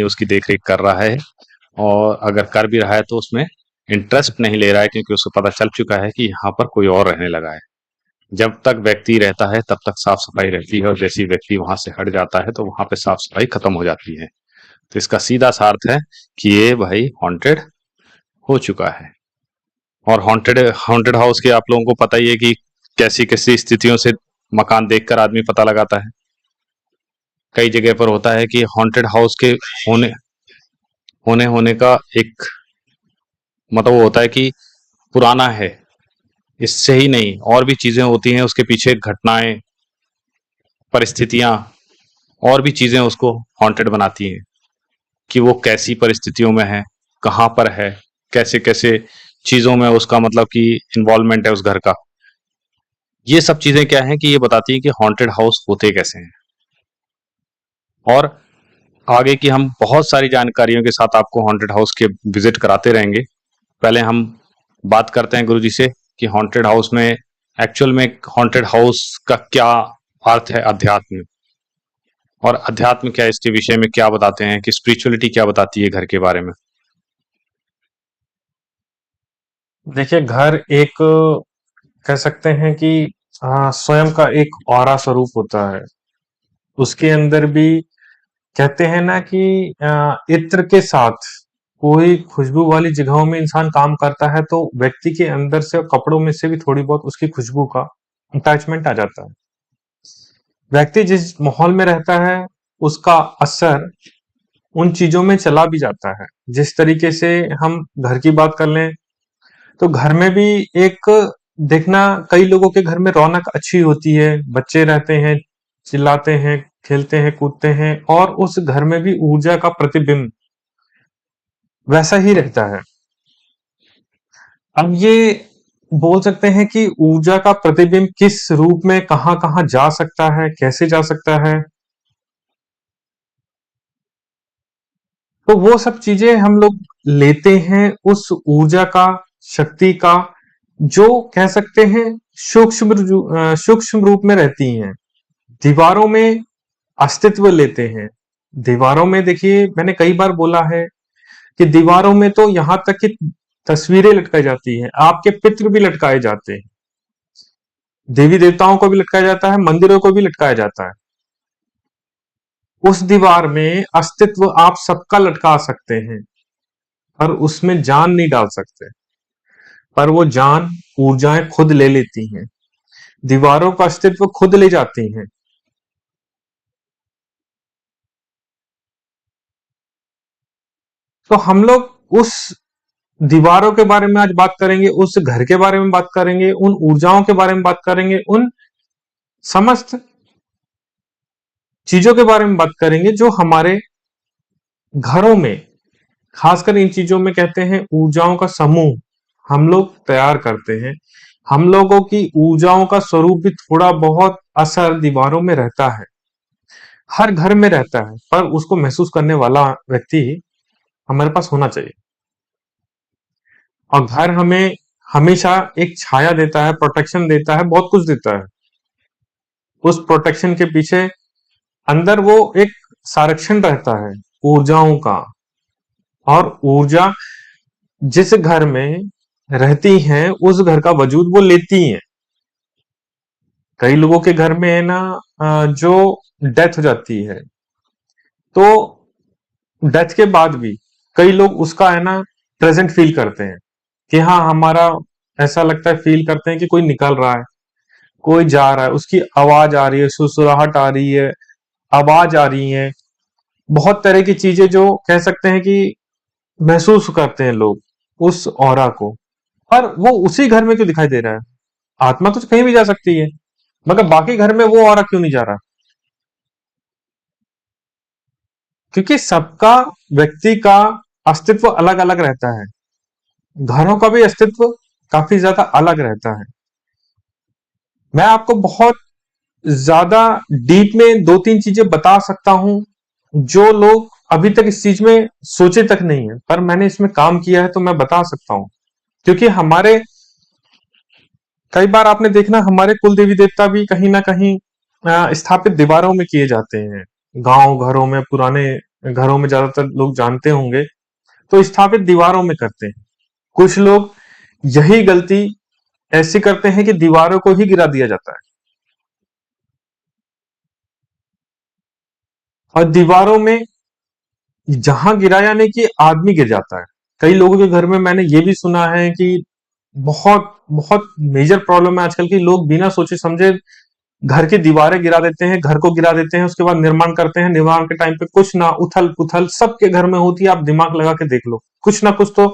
उसकी देख रेख कर रहा है, और अगर कर भी रहा है तो उसमें इंटरेस्ट नहीं ले रहा है, क्योंकि उसको पता चल चुका है कि यहाँ पर कोई और रहने लगा है। जब तक व्यक्ति रहता है तब तक साफ सफाई रहती है, और जैसे ही व्यक्ति वहां से हट जाता है तो वहां पे साफ सफाई खत्म हो जाती है। तो इसका सीधा सा अर्थ है कि ये भाई हॉन्टेड हो चुका है। और हॉन्टेड हॉन्टेड हाउस के आप लोगों को पता ही है कि कैसी कैसी स्थितियों से मकान देखकर आदमी पता लगाता है। कई जगह पर होता है कि हॉन्टेड हाउस के होने होने होने का एक मतलब वो होता है कि पुराना है, इससे ही नहीं और भी चीजें होती हैं उसके पीछे, घटनाएं, परिस्थितियां, और भी चीजें उसको हॉन्टेड बनाती हैं कि वो कैसी परिस्थितियों में है, कहाँ पर है, कैसे कैसे चीजों में उसका मतलब कि इन्वॉल्वमेंट है उस घर का। ये सब चीजें क्या है कि ये बताती है कि हॉन्टेड हाउस होते कैसे हैं। और आगे की हम बहुत सारी जानकारियों के साथ आपको हॉन्टेड हाउस के विजिट कराते रहेंगे। पहले हम बात करते हैं गुरुजी से कि हॉन्टेड हाउस में एक्चुअल में हॉन्टेड हाउस का क्या अर्थ है अध्यात्म में, और अध्यात्म क्या इसके विषय में क्या बताते हैं, कि स्पिरिचुअलिटी क्या बताती है घर के बारे में। देखिए, घर एक कह सकते हैं कि स्वयं का एक ऑरा स्वरूप होता है। उसके अंदर भी कहते हैं ना कि इत्र के साथ कोई खुशबू वाली जगहों में इंसान काम करता है तो व्यक्ति के अंदर से और कपड़ों में से भी थोड़ी बहुत उसकी खुशबू का अटैचमेंट आ जाता है। व्यक्ति जिस माहौल में रहता है उसका असर उन चीजों में चला भी जाता है। जिस तरीके से हम घर की बात कर लें तो घर में भी एक देखना, कई लोगों के घर में रौनक अच्छी होती है, बच्चे रहते हैं, चिल्लाते हैं, खेलते हैं, कूदते हैं, और उस घर में भी ऊर्जा का प्रतिबिंब वैसा ही रहता है। अब ये बोल सकते हैं कि ऊर्जा का प्रतिबिंब किस रूप में कहां कहां जा सकता है, कैसे जा सकता है, तो वो सब चीजें हम लोग लेते हैं उस ऊर्जा का, शक्ति का, जो कह सकते हैं सूक्ष्म रूप में रहती हैं। दीवारों में अस्तित्व लेते हैं। दीवारों में देखिए, मैंने कई बार बोला है कि दीवारों में तो यहां तक कि तस्वीरें लटकाई जाती हैं, आपके पितृ भी लटकाए जाते हैं, देवी देवताओं को भी लटकाया जाता है, मंदिरों को भी लटकाया जाता है। उस दीवार में अस्तित्व आप सबका लटका सकते हैं, पर उसमें जान नहीं डाल सकते। पर वो जान, ऊर्जाएं खुद ले लेती हैं, दीवारों का अस्तित्व खुद ले जाती हैं। तो हम लोग उस दीवारों के बारे में आज बात करेंगे, उस घर के बारे में बात करेंगे, उन ऊर्जाओं के बारे में बात करेंगे, उन समस्त चीजों के बारे में बात करेंगे जो हमारे घरों में, खासकर इन चीजों में कहते हैं ऊर्जाओं का समूह हम लोग तैयार करते हैं। हम लोगों की ऊर्जाओं का स्वरूप भी थोड़ा बहुत असर दीवारों में रहता है, हर घर में रहता है, पर उसको महसूस करने वाला व्यक्ति हमारे पास होना चाहिए। और घर हमें हमेशा एक छाया देता है, प्रोटेक्शन देता है, बहुत कुछ देता है। उस प्रोटेक्शन के पीछे अंदर वो एक संरक्षण रहता है ऊर्जाओं का। और ऊर्जा जिस घर में रहती है उस घर का वजूद वो लेती है। कई लोगों के घर में है ना, जो डेथ हो जाती है तो डेथ के बाद भी कई लोग उसका है ना प्रेजेंट फील करते हैं कि हाँ हमारा, ऐसा लगता है, फील करते हैं कि कोई निकल रहा है, कोई जा रहा है, उसकी आवाज आ रही है, सुसुराहट आ रही है, आवाज आ रही है, बहुत तरह की चीजें जो कह सकते हैं कि महसूस करते हैं लोग उस ऑरा को। पर वो उसी घर में क्यों दिखाई दे रहा है? आत्मा तो कहीं भी जा सकती है, मगर बाकी घर में वो ऑरा क्यों नहीं जा रहा? क्योंकि सबका, व्यक्ति का अस्तित्व अलग अलग रहता है, घरों का भी अस्तित्व काफी ज्यादा अलग रहता है। मैं आपको बहुत ज्यादा डीप में दो तीन चीजें बता सकता हूं जो लोग अभी तक इस चीज में सोचे तक नहीं है, पर मैंने इसमें काम किया है तो मैं बता सकता हूं। क्योंकि हमारे, कई बार आपने देखना, हमारे कुल देवी देवता भी कहीं ना कहीं स्थापित दीवारों में किए जाते हैं। गांव घरों में, पुराने घरों में ज्यादातर लोग जानते होंगे, तो स्थापित दीवारों में करते हैं। कुछ लोग यही गलती ऐसी करते हैं कि दीवारों को ही गिरा दिया जाता है, और दीवारों में जहां गिराया नहीं कि आदमी गिर जाता है। कई लोगों के घर में मैंने ये भी सुना है कि बहुत बहुत मेजर प्रॉब्लम है आजकल की, लोग बिना सोचे समझे घर की दीवारें गिरा देते हैं, घर को गिरा देते हैं, उसके बाद निर्माण करते हैं। निर्माण के टाइम पे कुछ ना उथल पुथल सबके घर में होती है, आप दिमाग लगा के देख लो, कुछ ना कुछ तो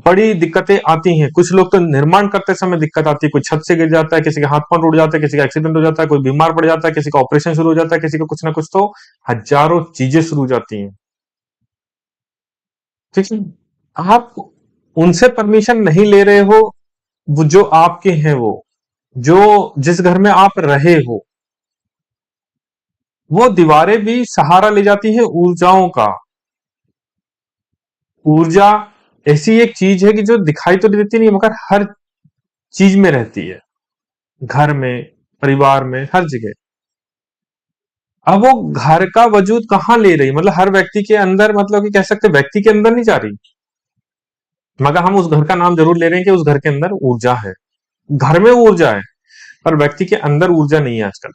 बड़ी दिक्कतें आती हैं। कुछ लोग तो निर्माण करते समय दिक्कत आती है, कोई छत से गिर जाता है, किसी के हाथ पांव टूट जाता है, किसी का एक्सीडेंट हो जाता है, कोई बीमार पड़ जाता है, किसी का ऑपरेशन शुरू हो जाता है, किसी का कुछ ना कुछ, तो हजारों चीजें शुरू हो जाती हैं। ठीक है, आप उनसे परमिशन नहीं ले रहे हो, वो जो आपके हैं, वो जो जिस घर में आप रहे हो, वो दीवारें भी सहारा ले जाती हैं ऊर्जाओं का। ऊर्जा ऐसी एक चीज है कि जो दिखाई तो देती नहीं मगर हर चीज में रहती है, घर में, परिवार में, हर जगह। अब वो घर का वजूद कहाँ ले रही, मतलब हर व्यक्ति के अंदर, मतलब कि कह सकते व्यक्ति के अंदर नहीं जा रही, मगर हम उस घर का नाम जरूर ले रहे हैं कि उस घर के अंदर ऊर्जा है। घर में ऊर्जा है, पर व्यक्ति के अंदर ऊर्जा नहीं है आजकल।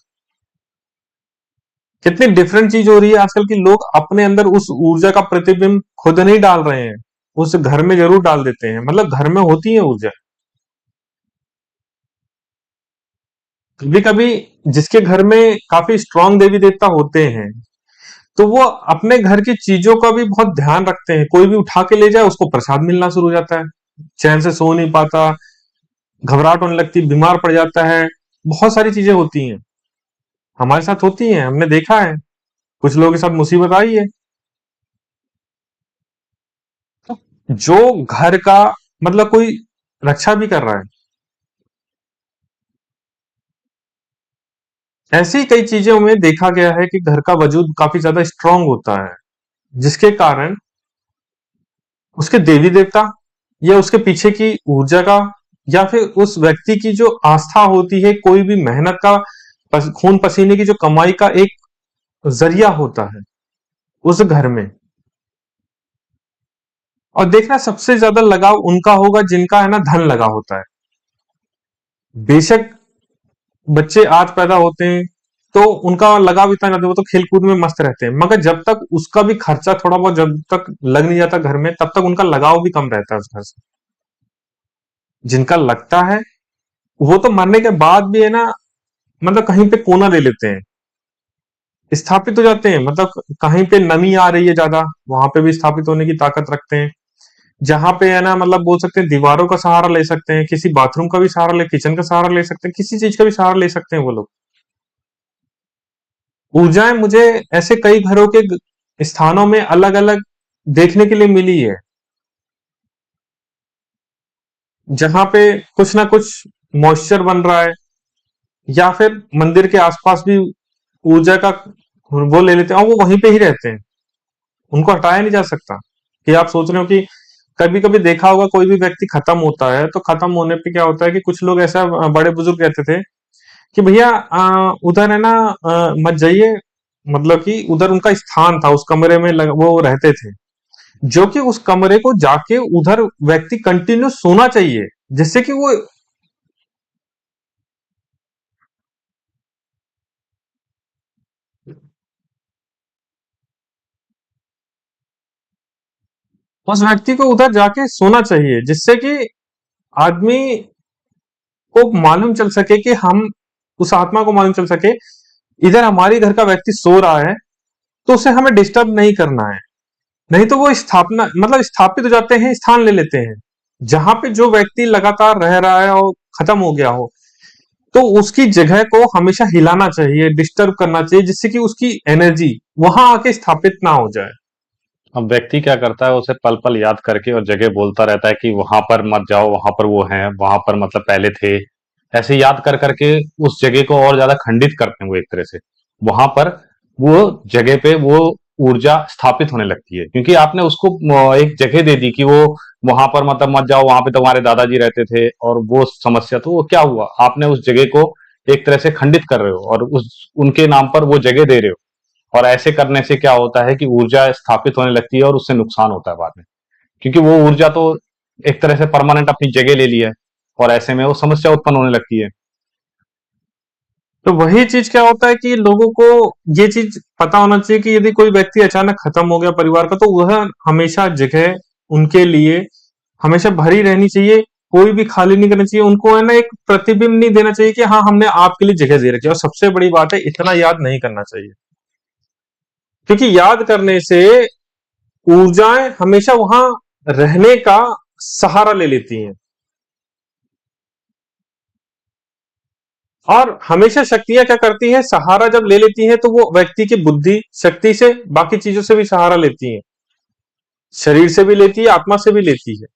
कितनी डिफरेंट चीज हो रही है आजकल की, लोग अपने अंदर उस ऊर्जा का प्रतिबिंब खुद नहीं डाल रहे हैं, उस घर में जरूर डाल देते हैं। मतलब घर में होती है ऊर्जा, कभी कभी जिसके घर में काफी स्ट्रांग देवी देवता होते हैं, तो वो अपने घर की चीजों का भी बहुत ध्यान रखते हैं। कोई भी उठा के ले जाए, उसको प्रसाद मिलना शुरू हो जाता है, चैन से सो नहीं पाता, घबराहट होने लगती, बीमार पड़ जाता है। बहुत सारी चीजें होती हैं, हमारे साथ होती हैं, हमने देखा है, कुछ लोगों के साथ मुसीबत आई है। तो जो घर का, मतलब कोई रक्षा भी कर रहा है, ऐसी कई चीजों में देखा गया है कि घर का वजूद काफी ज्यादा स्ट्रांग होता है, जिसके कारण उसके देवी देवता या उसके पीछे की ऊर्जा का, या फिर उस व्यक्ति की जो आस्था होती है, कोई भी मेहनत का, खून पसीने की जो कमाई का एक जरिया होता है उस घर में। और देखना, सबसे ज्यादा लगाव उनका होगा जिनका है ना धन लगा होता है। बेशक बच्चे आज पैदा होते हैं तो उनका लगाव इतना ज्यादा, वो तो खेल कूद में मस्त रहते हैं, मगर जब तक उसका भी खर्चा थोड़ा बहुत जब तक लग नहीं जाता घर में, तब तक उनका लगाव भी कम रहता है उस घर से। जिनका लगता है, वो तो मरने के बाद भी है ना, मतलब कहीं पे कोना ले लेते हैं, स्थापित हो जाते हैं। मतलब कहीं पे नमी आ रही है ज्यादा, वहां पे भी स्थापित होने की ताकत रखते हैं। जहां पे है ना, मतलब बोल सकते हैं दीवारों का सहारा ले सकते हैं, किसी बाथरूम का भी सहारा ले, किचन का सहारा ले सकते हैं, किसी चीज का भी सहारा ले सकते हैं वो लोग। ऊर्जाएं मुझे ऐसे कई घरों के स्थानों में अलग अलग देखने के लिए मिली है, जहां पे कुछ ना कुछ मॉइस्चर बन रहा है, या फिर मंदिर के आसपास भी ऊर्जा का वो ले लेते हैं, और वो वहीं पे ही रहते हैं, उनको हटाया नहीं जा सकता। कि आप सोच रहे हो कि कभी कभी देखा होगा, कोई भी व्यक्ति खत्म होता है तो खत्म होने पे क्या होता है कि कुछ लोग ऐसा, बड़े बुजुर्ग कहते थे कि भैया उधर है ना, मत जाइए, मतलब कि उधर उनका स्थान था, उस कमरे में वो रहते थे, जो कि उस कमरे को जाके उधर व्यक्ति कंटिन्यू सोना चाहिए, जिससे कि वो उस व्यक्ति को उधर जाके सोना चाहिए, जिससे कि आदमी को मालूम चल सके कि हम, उस आत्मा को मालूम चल सके, इधर हमारी घर का व्यक्ति सो रहा है, तो उसे हमें डिस्टर्ब नहीं करना है। नहीं तो वो स्थापना, मतलब स्थापित हो जाते हैं, स्थान ले लेते हैं, जहां पे जो व्यक्ति लगातार रह रहा है और खत्म हो गया हो, तो उसकी जगह को हमेशा हिलाना चाहिए, डिस्टर्ब करना चाहिए, जिससे कि उसकी एनर्जी वहां आके स्थापित ना हो जाए। अब व्यक्ति क्या करता है, उसे पल पल याद करके और जगह बोलता रहता है कि वहां पर मत जाओ, वहां पर वो हैं, वहां पर मतलब पहले थे। ऐसे याद कर करके उस जगह को और ज्यादा खंडित करते हैं वो एक तरह से। वहां पर वो जगह पे वो ऊर्जा स्थापित होने लगती है, क्योंकि आपने उसको एक जगह दे दी कि वो वहां पर मतलब मत जाओ, वहां पे तुम्हारे दादाजी रहते थे और वो समस्या, तो वो क्या हुआ, आपने उस जगह को एक तरह से खंडित कर रहे हो और उस उनके नाम पर वो जगह दे रहे हो। और ऐसे करने से क्या होता है कि ऊर्जा स्थापित होने लगती है और उससे नुकसान होता है बाद में, क्योंकि वो ऊर्जा तो एक तरह से परमानेंट अपनी जगह ले ली है, और ऐसे में वो समस्या उत्पन्न होने लगती है। तो वही चीज क्या होता है कि लोगों को ये चीज पता होना चाहिए कि यदि कोई व्यक्ति अचानक खत्म हो गया परिवार का, तो वह हमेशा जगह उनके लिए हमेशा भरी रहनी चाहिए, कोई भी खाली नहीं करना चाहिए। उनको है ना एक प्रतिबिंब नहीं देना चाहिए कि हाँ हमने आपके लिए जगह दे रखी है। और सबसे बड़ी बात है, इतना याद नहीं करना चाहिए, क्योंकि याद करने से ऊर्जाएं हमेशा वहां रहने का सहारा ले लेती हैं। और हमेशा शक्तियां क्या करती हैं, सहारा जब ले लेती हैं तो वो व्यक्ति की बुद्धि शक्ति से, बाकी चीजों से भी सहारा लेती हैं, शरीर से भी लेती है, आत्मा से भी लेती है।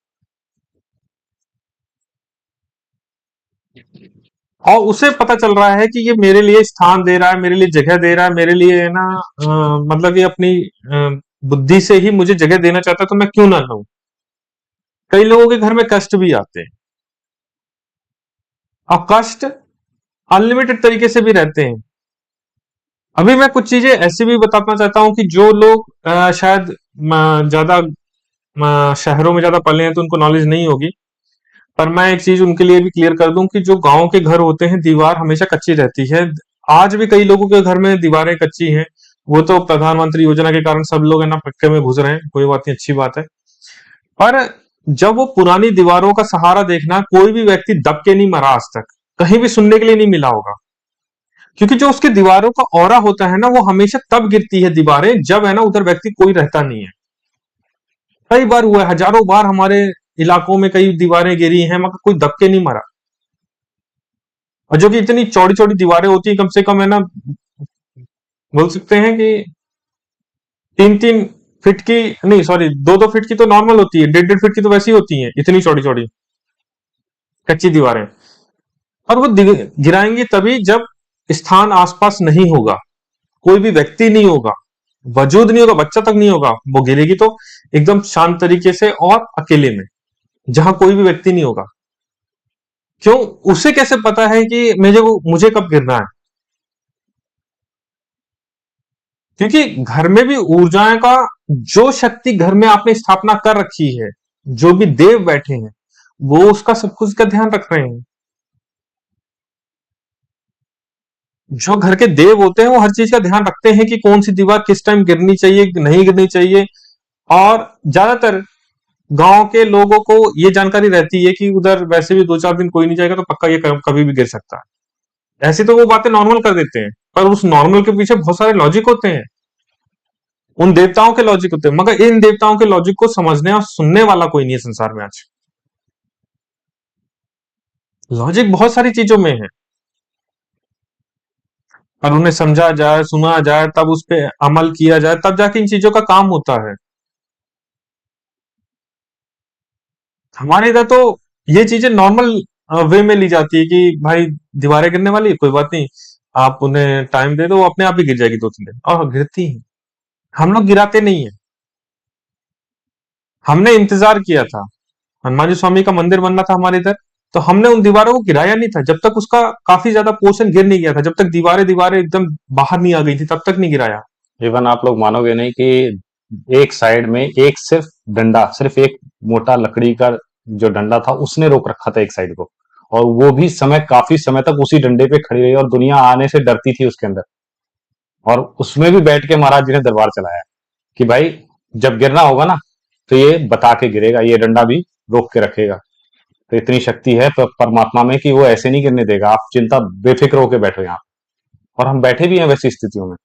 और उसे पता चल रहा है कि ये मेरे लिए स्थान दे रहा है, मेरे लिए जगह दे रहा है, मेरे लिए है ना मतलब ये अपनी बुद्धि से ही मुझे जगह देना चाहता है, तो मैं क्यों ना लूं। कई लोगों के घर में कष्ट भी आते हैं, और कष्ट अनलिमिटेड तरीके से भी रहते हैं। अभी मैं कुछ चीजें ऐसी भी बताना चाहता हूं कि जो लोग शायद ज्यादा शहरों में ज्यादा पले हैं तो उनको नॉलेज नहीं होगी। पर मैं एक चीज उनके लिए भी क्लियर कर दूं कि जो गांव के घर होते हैं, दीवार हमेशा कच्ची रहती है। आज भी कई लोगों के घर में दीवारें कच्ची हैं। वो तो प्रधानमंत्री योजना के कारण सब लोग है ना पक्के में घुस रहे हैं, कोई बात नहीं, अच्छी बात है। पर जब वो पुरानी दीवारों का सहारा देखना, कोई भी व्यक्ति दब के नहीं मरा आज तक, कहीं भी सुनने के लिए नहीं मिला होगा। क्योंकि जो उसके दीवारों का ऑरा होता है ना, वो हमेशा तब गिरती है दीवारें जब है ना उधर व्यक्ति कोई रहता नहीं है। कई बार हुआ है, हजारों बार हमारे इलाकों में कई दीवारें गिरी हैं, मगर कोई दब के नहीं मरा। और जो कि इतनी चौड़ी चौड़ी दीवारें होती है, कम से कम है ना, बोल सकते हैं कि 3-3 फीट की, नहीं सॉरी, 2-2 फीट की तो नॉर्मल होती है, 1.5-1.5 फीट की तो वैसी होती है, इतनी चौड़ी चौड़ी कच्ची दीवारें। और वो गिराएंगी तभी जब स्थान आसपास नहीं होगा, कोई भी व्यक्ति नहीं होगा, वजूद नहीं होगा, बच्चा तक नहीं होगा, वो गिरेगी तो एकदम शांत तरीके से और अकेले में, जहां कोई भी व्यक्ति नहीं होगा। क्यों? उसे कैसे पता है कि मुझे कब गिरना है? क्योंकि घर में भी ऊर्जाएं का, जो शक्ति घर में आपने स्थापना कर रखी है, जो भी देव बैठे हैं, वो उसका सब कुछ का ध्यान रख रहे हैं। जो घर के देव होते हैं वो हर चीज का ध्यान रखते हैं कि कौन सी दीवार किस टाइम गिरनी चाहिए, नहीं गिरनी चाहिए। और ज्यादातर गांव के लोगों को ये जानकारी रहती है कि उधर वैसे भी 2-4 दिन कोई नहीं जाएगा, तो पक्का ये कभी भी गिर सकता है। ऐसी तो वो बातें नॉर्मल कर देते हैं, पर उस नॉर्मल के पीछे बहुत सारे लॉजिक होते हैं, उन देवताओं के लॉजिक होते हैं। मगर इन देवताओं के लॉजिक को समझने और सुनने वाला कोई नहीं है संसार में आज। लॉजिक बहुत सारी चीजों में है, और उन्हें समझा जाए, सुना जाए, तब उस पर अमल किया जाए, तब जाके इन चीजों का काम होता है। हमारे इधर तो ये चीजें नॉर्मल वे में ली जाती है कि भाई दीवारें गिरने वाली है, कोई बात नहीं, आप उन्हें टाइम दे दो, वो अपने आप ही गिर जाएगी 2-3 दिन, और गिरती है। हम लोग गिराते नहीं है। हमने इंतजार किया था, हनुमान जी स्वामी का मंदिर बनना था हमारे इधर, तो हमने उन दीवारों को गिराया नहीं था जब तक उसका काफी ज्यादा पोर्शन गिर नहीं गया था, जब तक दीवारें दीवारें एकदम बाहर नहीं आ गई थी, तब तक नहीं गिराया। इवन आप लोग मानोगे नहीं कि एक साइड में एक सिर्फ डंडा, सिर्फ एक मोटा लकड़ी का जो डंडा था उसने रोक रखा था एक साइड को, और वो भी काफी समय तक उसी डंडे पे खड़ी रही, और दुनिया आने से डरती थी उसके अंदर। और उसमें भी बैठ के महाराज जी ने दरबार चलाया कि भाई जब गिरना होगा ना, तो ये बता के गिरेगा, ये डंडा भी रोक के रखेगा। तो इतनी शक्ति है परमात्मा में कि वो ऐसे नहीं गिरने देगा, आप चिंता बेफिक्र होके बैठो यहाँ। और हम बैठे भी हैं वैसी स्थितियों में,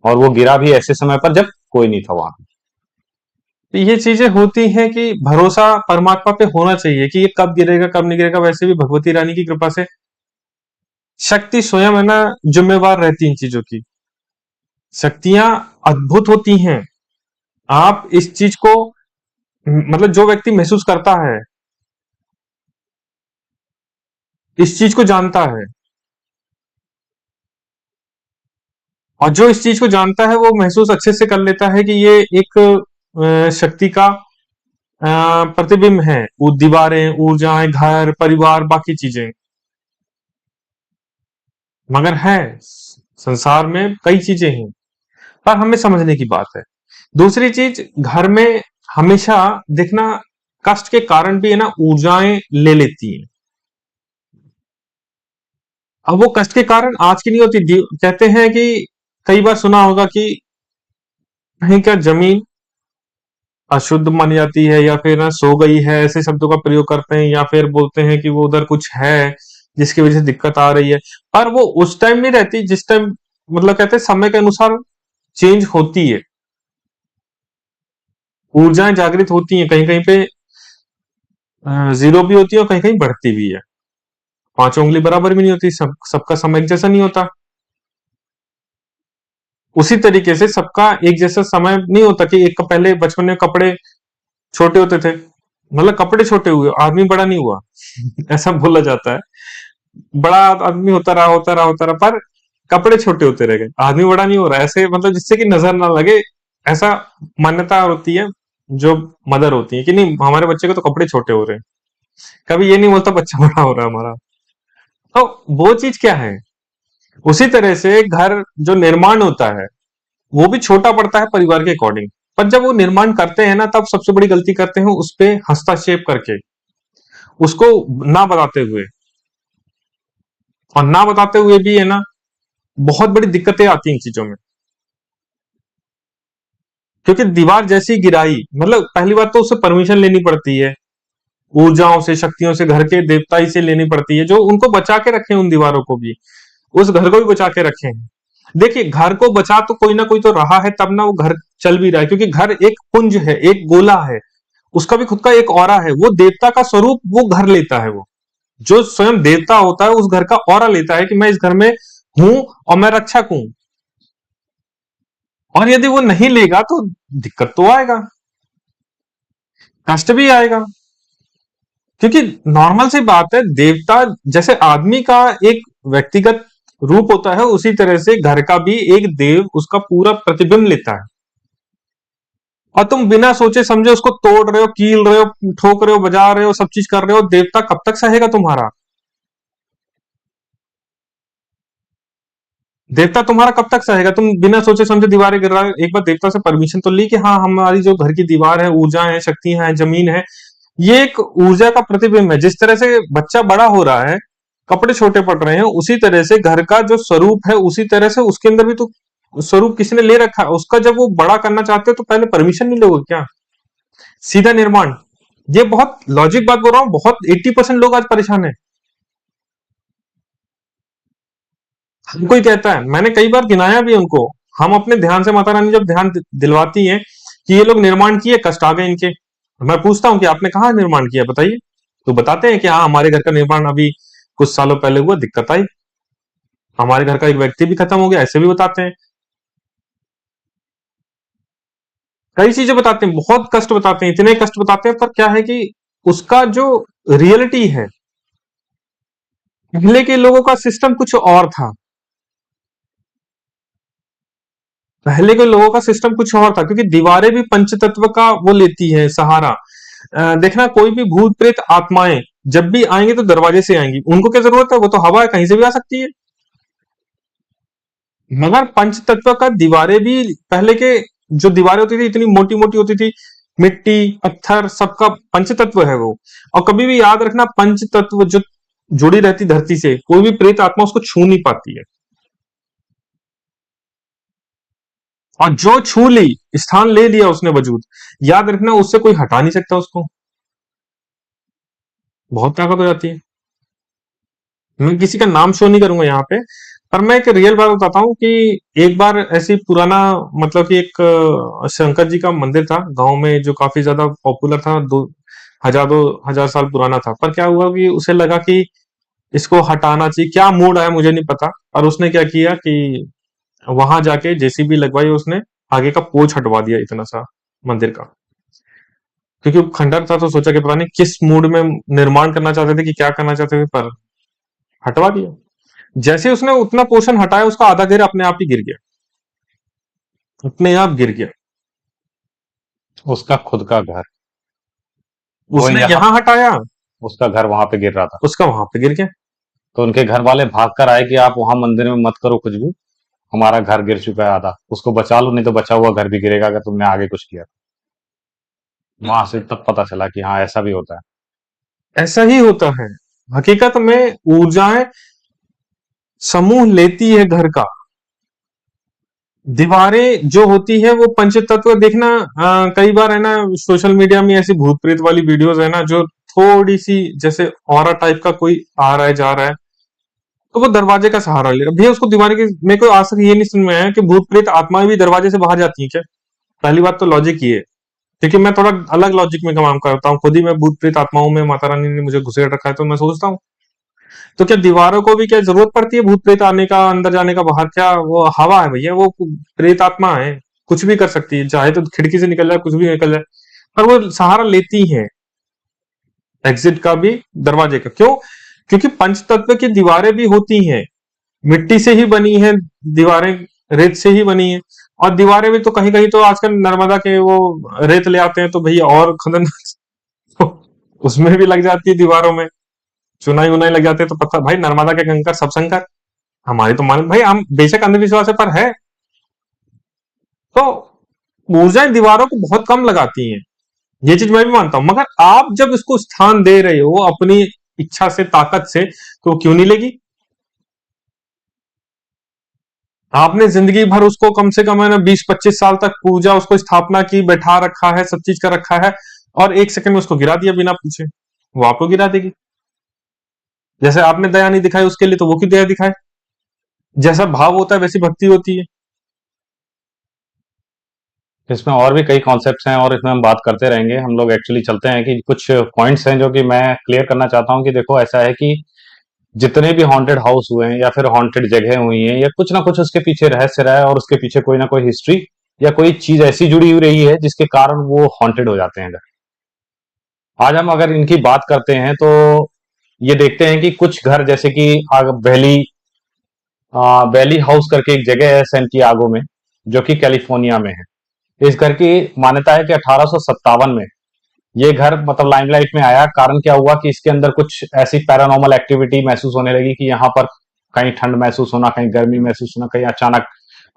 और वो गिरा भी ऐसे समय पर जब कोई नहीं था वहां। तो ये चीजें होती हैं कि भरोसा परमात्मा पे होना चाहिए कि ये कब गिरेगा कब नहीं गिरेगा। वैसे भी भगवती रानी की कृपा से शक्ति स्वयं है ना जिम्मेवार रहती इन चीजों की। शक्तियां अद्भुत होती हैं। आप इस चीज को, मतलब जो व्यक्ति महसूस करता है, इस चीज को जानता है, और जो इस चीज को जानता है वो महसूस अच्छे से कर लेता है कि ये एक शक्ति का प्रतिबिंब है। वो दीवारें, ऊर्जाएं, घर, परिवार, बाकी चीजें। मगर है, संसार में कई चीजें हैं, पर हमें समझने की बात है। दूसरी चीज, घर में हमेशा देखना, कष्ट के कारण भी है ना ऊर्जाएं ले लेती हैं। अब वो कष्ट के कारण आज की नहीं होती। कहते हैं कि कई बार सुना होगा कि कहीं का जमीन अशुद्ध मानी जाती है, या फिर ना सो गई है, ऐसे शब्दों का प्रयोग करते हैं, या फिर बोलते हैं कि वो उधर कुछ है जिसकी वजह से दिक्कत आ रही है। पर वो उस टाइम नहीं रहती जिस टाइम, मतलब कहते हैं समय के अनुसार चेंज होती है। ऊर्जाएं जागृत होती हैं, कहीं कहीं पे जीरो भी होती है और कहीं कहीं बढ़ती भी है। पांचों उंगली बराबर भी नहीं होती, सबका समय एक जैसा नहीं होता। उसी तरीके से सबका एक जैसा समय नहीं होता कि एक का पहले बचपन में कपड़े छोटे होते थे, मतलब कपड़े छोटे हुए, आदमी बड़ा नहीं हुआ। ऐसा बोला जाता है। बड़ा आदमी होता रहा पर कपड़े छोटे होते रह गए, आदमी बड़ा नहीं हो रहा, ऐसे मतलब जिससे कि नजर ना लगे। ऐसा मान्यता होती है जो मदर होती है कि नहीं, हमारे बच्चे के तो कपड़े छोटे हो रहे हैं। कभी ये नहीं बोलता बच्चा बड़ा हो रहा है हमारा। तो वो चीज क्या है? उसी तरह से घर जो निर्माण होता है वो भी छोटा पड़ता है परिवार के अकॉर्डिंग। पर जब वो निर्माण करते हैं ना, तब सबसे बड़ी गलती करते हैं उस पे हस्तक्षेप करके, उसको ना बताते हुए। और ना बताते हुए भी है ना, बहुत बड़ी दिक्कतें आती हैं इन चीजों में। क्योंकि दीवार जैसी गिराई, मतलब पहली बात तो उससे परमिशन लेनी पड़ती है, ऊर्जाओं से, शक्तियों से, घर के देवताई से लेनी पड़ती है, जो उनको बचा के रखे उन दीवारों को भी, उस घर को भी बचा के रखे हैं। देखिए, घर को बचा तो कोई ना कोई तो रहा है, तब ना वो घर चल भी रहा है। क्योंकि घर एक पुंज है, एक गोला है, उसका भी खुद का एक ऑरा है। वो देवता का स्वरूप वो घर लेता है। वो जो स्वयं देवता होता है उस घर का ऑरा लेता है कि मैं इस घर में हूं और मैं रक्षक हूं। और यदि वो नहीं लेगा तो दिक्कत तो आएगा, कष्ट भी आएगा। क्योंकि नॉर्मल सी बात है, देवता जैसे आदमी का एक व्यक्तिगत रूप होता है, उसी तरह से घर का भी एक देव उसका पूरा प्रतिबिंब लेता है। और तुम बिना सोचे समझे उसको तोड़ रहे हो, कील रहे हो, ठोक रहे हो, बजा रहे हो, सब चीज कर रहे हो, देवता कब तक सहेगा तुम्हारा? देवता तुम्हारा कब तक सहेगा? तुम बिना सोचे समझे दीवारें गिर रहा है। एक बार देवता से परमिशन तो ली कि हाँ, हमारी जो घर की दीवार है, ऊर्जा है, शक्तियां हैं, जमीन है, ये एक ऊर्जा का प्रतिबिंब है। जिस तरह से बच्चा बड़ा हो रहा है, कपड़े छोटे पड़ रहे हैं, उसी तरह से घर का जो स्वरूप है, उसी तरह से उसके अंदर भी तो स्वरूप किसी ने ले रखा है उसका। जब वो बड़ा करना चाहते हो तो पहले परमिशन नहीं लोगे क्या? सीधा निर्माण। ये बहुत लॉजिक बात बोल रहा हूँ, बहुत 80% लोग आज परेशान है। हर कोई कहता है, मैंने कई बार गिनाया भी उनको। हम अपने ध्यान से, माता रानी जब ध्यान दिलवाती है कि ये लोग निर्माण किए, कष्ट आ गए इनके, मैं पूछता हूँ कि आपने कहाँ निर्माण किया बताइए, तो बताते हैं कि हाँ, हमारे घर का निर्माण अभी कुछ सालों पहले हुआ, दिक्कत आई, हमारे घर का एक व्यक्ति भी खत्म हो गया, ऐसे भी बताते हैं। कई चीजें बताते हैं, बहुत कष्ट बताते हैं, इतने कष्ट बताते हैं। पर क्या है कि उसका जो रियलिटी है, पहले के लोगों का सिस्टम कुछ और था। पहले के लोगों का सिस्टम कुछ और था, क्योंकि दीवारें भी पंचतत्व का वो लेती है सहारा। देखना, कोई भी भूत प्रेत आत्माएं जब भी आएंगे तो दरवाजे से आएंगी, उनको क्या जरूरत है, वो तो हवा है, कहीं से भी आ सकती है। मगर पंचतत्व का दीवारें भी, पहले के जो दीवारें होती थी इतनी मोटी मोटी होती थी, मिट्टी पत्थर सबका पंचतत्व है वो। और कभी भी याद रखना, पंचतत्व जो जुड़ी रहती धरती से, कोई भी प्रेत आत्मा उसको छू नहीं पाती है। और जो छू ली, स्थान ले लिया उसने वजूद, याद रखना उससे कोई हटा नहीं सकता उसको। बहुत ताकत हो जाती है। मैं किसी का नाम शो नहीं करूंगा यहाँ पे, पर मैं एक रियल बात बताता हूँ कि एक बार ऐसी पुराना, मतलब कि एक शंकर जी का मंदिर था गांव में, जो काफी ज्यादा पॉपुलर था, 2 हजार साल पुराना था। पर क्या हुआ कि उसे लगा कि इसको हटाना चाहिए, क्या मूड आया मुझे नहीं पता। और उसने क्या किया कि वहां जाके जेसीबी लगवाई उसने, आगे का पोच हटवा दिया इतना सा मंदिर का। क्योंकि वो खंडर था, तो सोचा कि पता नहीं किस मूड में निर्माण करना चाहते थे कि क्या करना चाहते थे, पर हटवा दिया। जैसे उसने उतना पोर्शन हटाया, उसका आधा घेरा अपने आप ही गिर गया, अपने आप गिर गया। उसका खुद का घर, वो उसने यहाँ, यहाँ हटाया, उसका घर वहां पे गिर रहा था। उसका वहां पे गिर गया। तो उनके घर वाले भाग कर आए कि आप वहां मंदिर में मत करो कुछ भी, हमारा घर गिर चुका है आधा, उसको बचा लो, नहीं तो बचा हुआ घर भी गिरेगा अगर तुमने आगे कुछ किया। वहां से तब पता चला कि हाँ ऐसा भी होता है। ऐसा ही होता है। हकीकत में ऊर्जाएं समूह लेती है घर का। दीवारें जो होती है वो पंचतत्व देखना, कई बार है ना सोशल मीडिया में ऐसी भूत प्रेत वाली वीडियोस है ना, जो थोड़ी सी जैसे ऑरा टाइप का कोई आ रहा है जा रहा है, तो वो दरवाजे का सहारा ले रहा है। भैया उसको दीवार के, मेरे को आज तक ये नहीं समझ में आया कि भूत प्रेत आत्माएं भी दरवाजे से बाहर जाती हैं क्या। पहली बात तो लॉजिक ये है, क्योंकि मैं थोड़ा अलग लॉजिक में काम करता हूँ, खुद ही मैं भूत प्रेत आत्माओं में माता रानी ने मुझे घुसेड़ रखा है, तो मैं सोचता हूँ तो क्या दीवारों को भी क्या जरूरत पड़ती है भूत प्रेत आने का, अंदर जाने का, बाहर? क्या वो हवा है भैया, वो प्रेत आत्मा है, कुछ भी कर सकती है, चाहे तो खिड़की से निकल जाए, कुछ भी निकल जाए, पर वो सहारा लेती है एग्जिट का भी, दरवाजे का। क्यों? क्योंकि पंच तत्व की दीवारें भी होती हैं, मिट्टी से ही बनी है दीवारें, रेत से ही बनी है। और दीवारें भी तो कहीं कहीं तो आजकल नर्मदा के वो रेत ले आते हैं, तो भैया और खनन उसमें भी लग जाती है दीवारों में, चुनाई उनाई लग जाते हैं, तो पता भाई नर्मदा के कंकर सब संकर। हमारी तो मान भाई, हम बेशक अंधविश्वास है पर है। तो ऊर्जाएं दीवारों को बहुत कम लगाती हैं, ये चीज मैं भी मानता हूं, मगर आप जब इसको स्थान दे रहे हो अपनी इच्छा से, ताकत से, तो क्यों नहीं लेगी? आपने जिंदगी भर उसको कम से कम है ना 20-25 साल तक पूजा, उसको स्थापना की, बैठा रखा है, सब चीज कर रखा है, और एक सेकंड में उसको गिरा दिया बिना पूछे, वो आपको गिरा देगी। जैसे आपने दया नहीं दिखाई उसके लिए, तो वो क्यों दया दिखाए? जैसा भाव होता है वैसी भक्ति होती है। इसमें और भी कई कॉन्सेप्ट्स हैं और इसमें हम बात करते रहेंगे। हम लोग एक्चुअली चलते हैं कि कुछ पॉइंट्स हैं जो कि मैं क्लियर करना चाहता हूँ कि देखो ऐसा है कि जितने भी हॉन्टेड हाउस हुए हैं या फिर हॉन्टेड जगह हुई हैं, या कुछ ना कुछ उसके पीछे रहस्य रहा है और उसके पीछे कोई ना कोई हिस्ट्री या कोई चीज ऐसी जुड़ी हुई रही है जिसके कारण वो हॉन्टेड हो जाते हैं घर। आज हम अगर इनकी बात करते हैं तो ये देखते हैं कि कुछ घर जैसे कि वैली हाउस करके एक जगह है सैंटियागो में, जो कि कैलिफोर्निया में है। इस घर की मान्यता है कि 1857 में ये घर मतलब लाइमलाइट में आया। कारण क्या हुआ कि इसके अंदर कुछ ऐसी पैरानॉर्मल एक्टिविटी महसूस होने लगी कि यहाँ पर कहीं ठंड महसूस होना, कहीं गर्मी महसूस होना, कहीं अचानक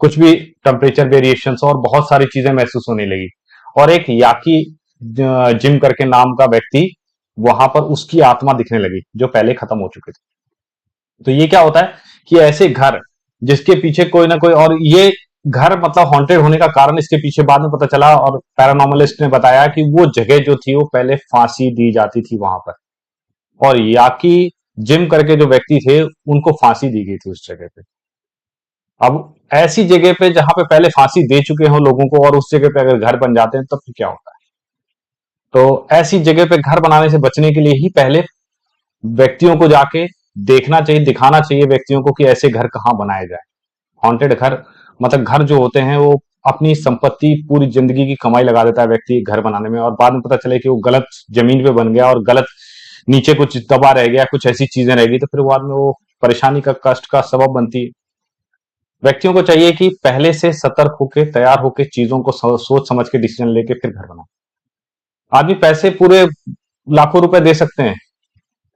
कुछ भी टेम्परेचर वेरिएशंस और बहुत सारी चीजें महसूस होने लगी। और एक याकी जिम करके नाम का व्यक्ति, वहां पर उसकी आत्मा दिखने लगी जो पहले खत्म हो चुके थे। तो ये क्या होता है कि ऐसे घर जिसके पीछे कोई ना कोई, और ये घर मतलब हॉन्टेड होने का कारण इसके पीछे बाद में पता चला, और पैरानॉर्मलिस्ट ने बताया कि वो जगह जो थी वो पहले फांसी दी जाती थी वहां पर, और याकी जिम करके जो व्यक्ति थे उनको फांसी दी गई थी उस जगह पे। अब ऐसी जगह पे जहां पे पहले फांसी दे चुके हो लोगों को, और उस जगह पे अगर घर बन जाते हैं तब तो क्या होता है। तो ऐसी जगह पे घर बनाने से बचने के लिए ही पहले व्यक्तियों को जाके देखना चाहिए, दिखाना चाहिए व्यक्तियों को कि ऐसे घर कहाँ बनाए जाए। हॉन्टेड घर मतलब घर जो होते हैं वो अपनी संपत्ति पूरी जिंदगी की कमाई लगा देता है व्यक्ति घर बनाने में, और बाद में पता चले कि वो गलत जमीन पे बन गया और गलत नीचे कुछ दबा रह गया, कुछ ऐसी चीजें रह गई, तो फिर बाद में वो परेशानी का, कष्ट का सबब बनती है। व्यक्तियों को चाहिए कि पहले से सतर्क होके, तैयार होके चीजों को सोच समझ के डिसीजन लेके फिर घर बनाए। आदमी पैसे पूरे लाखों रुपए दे सकते हैं,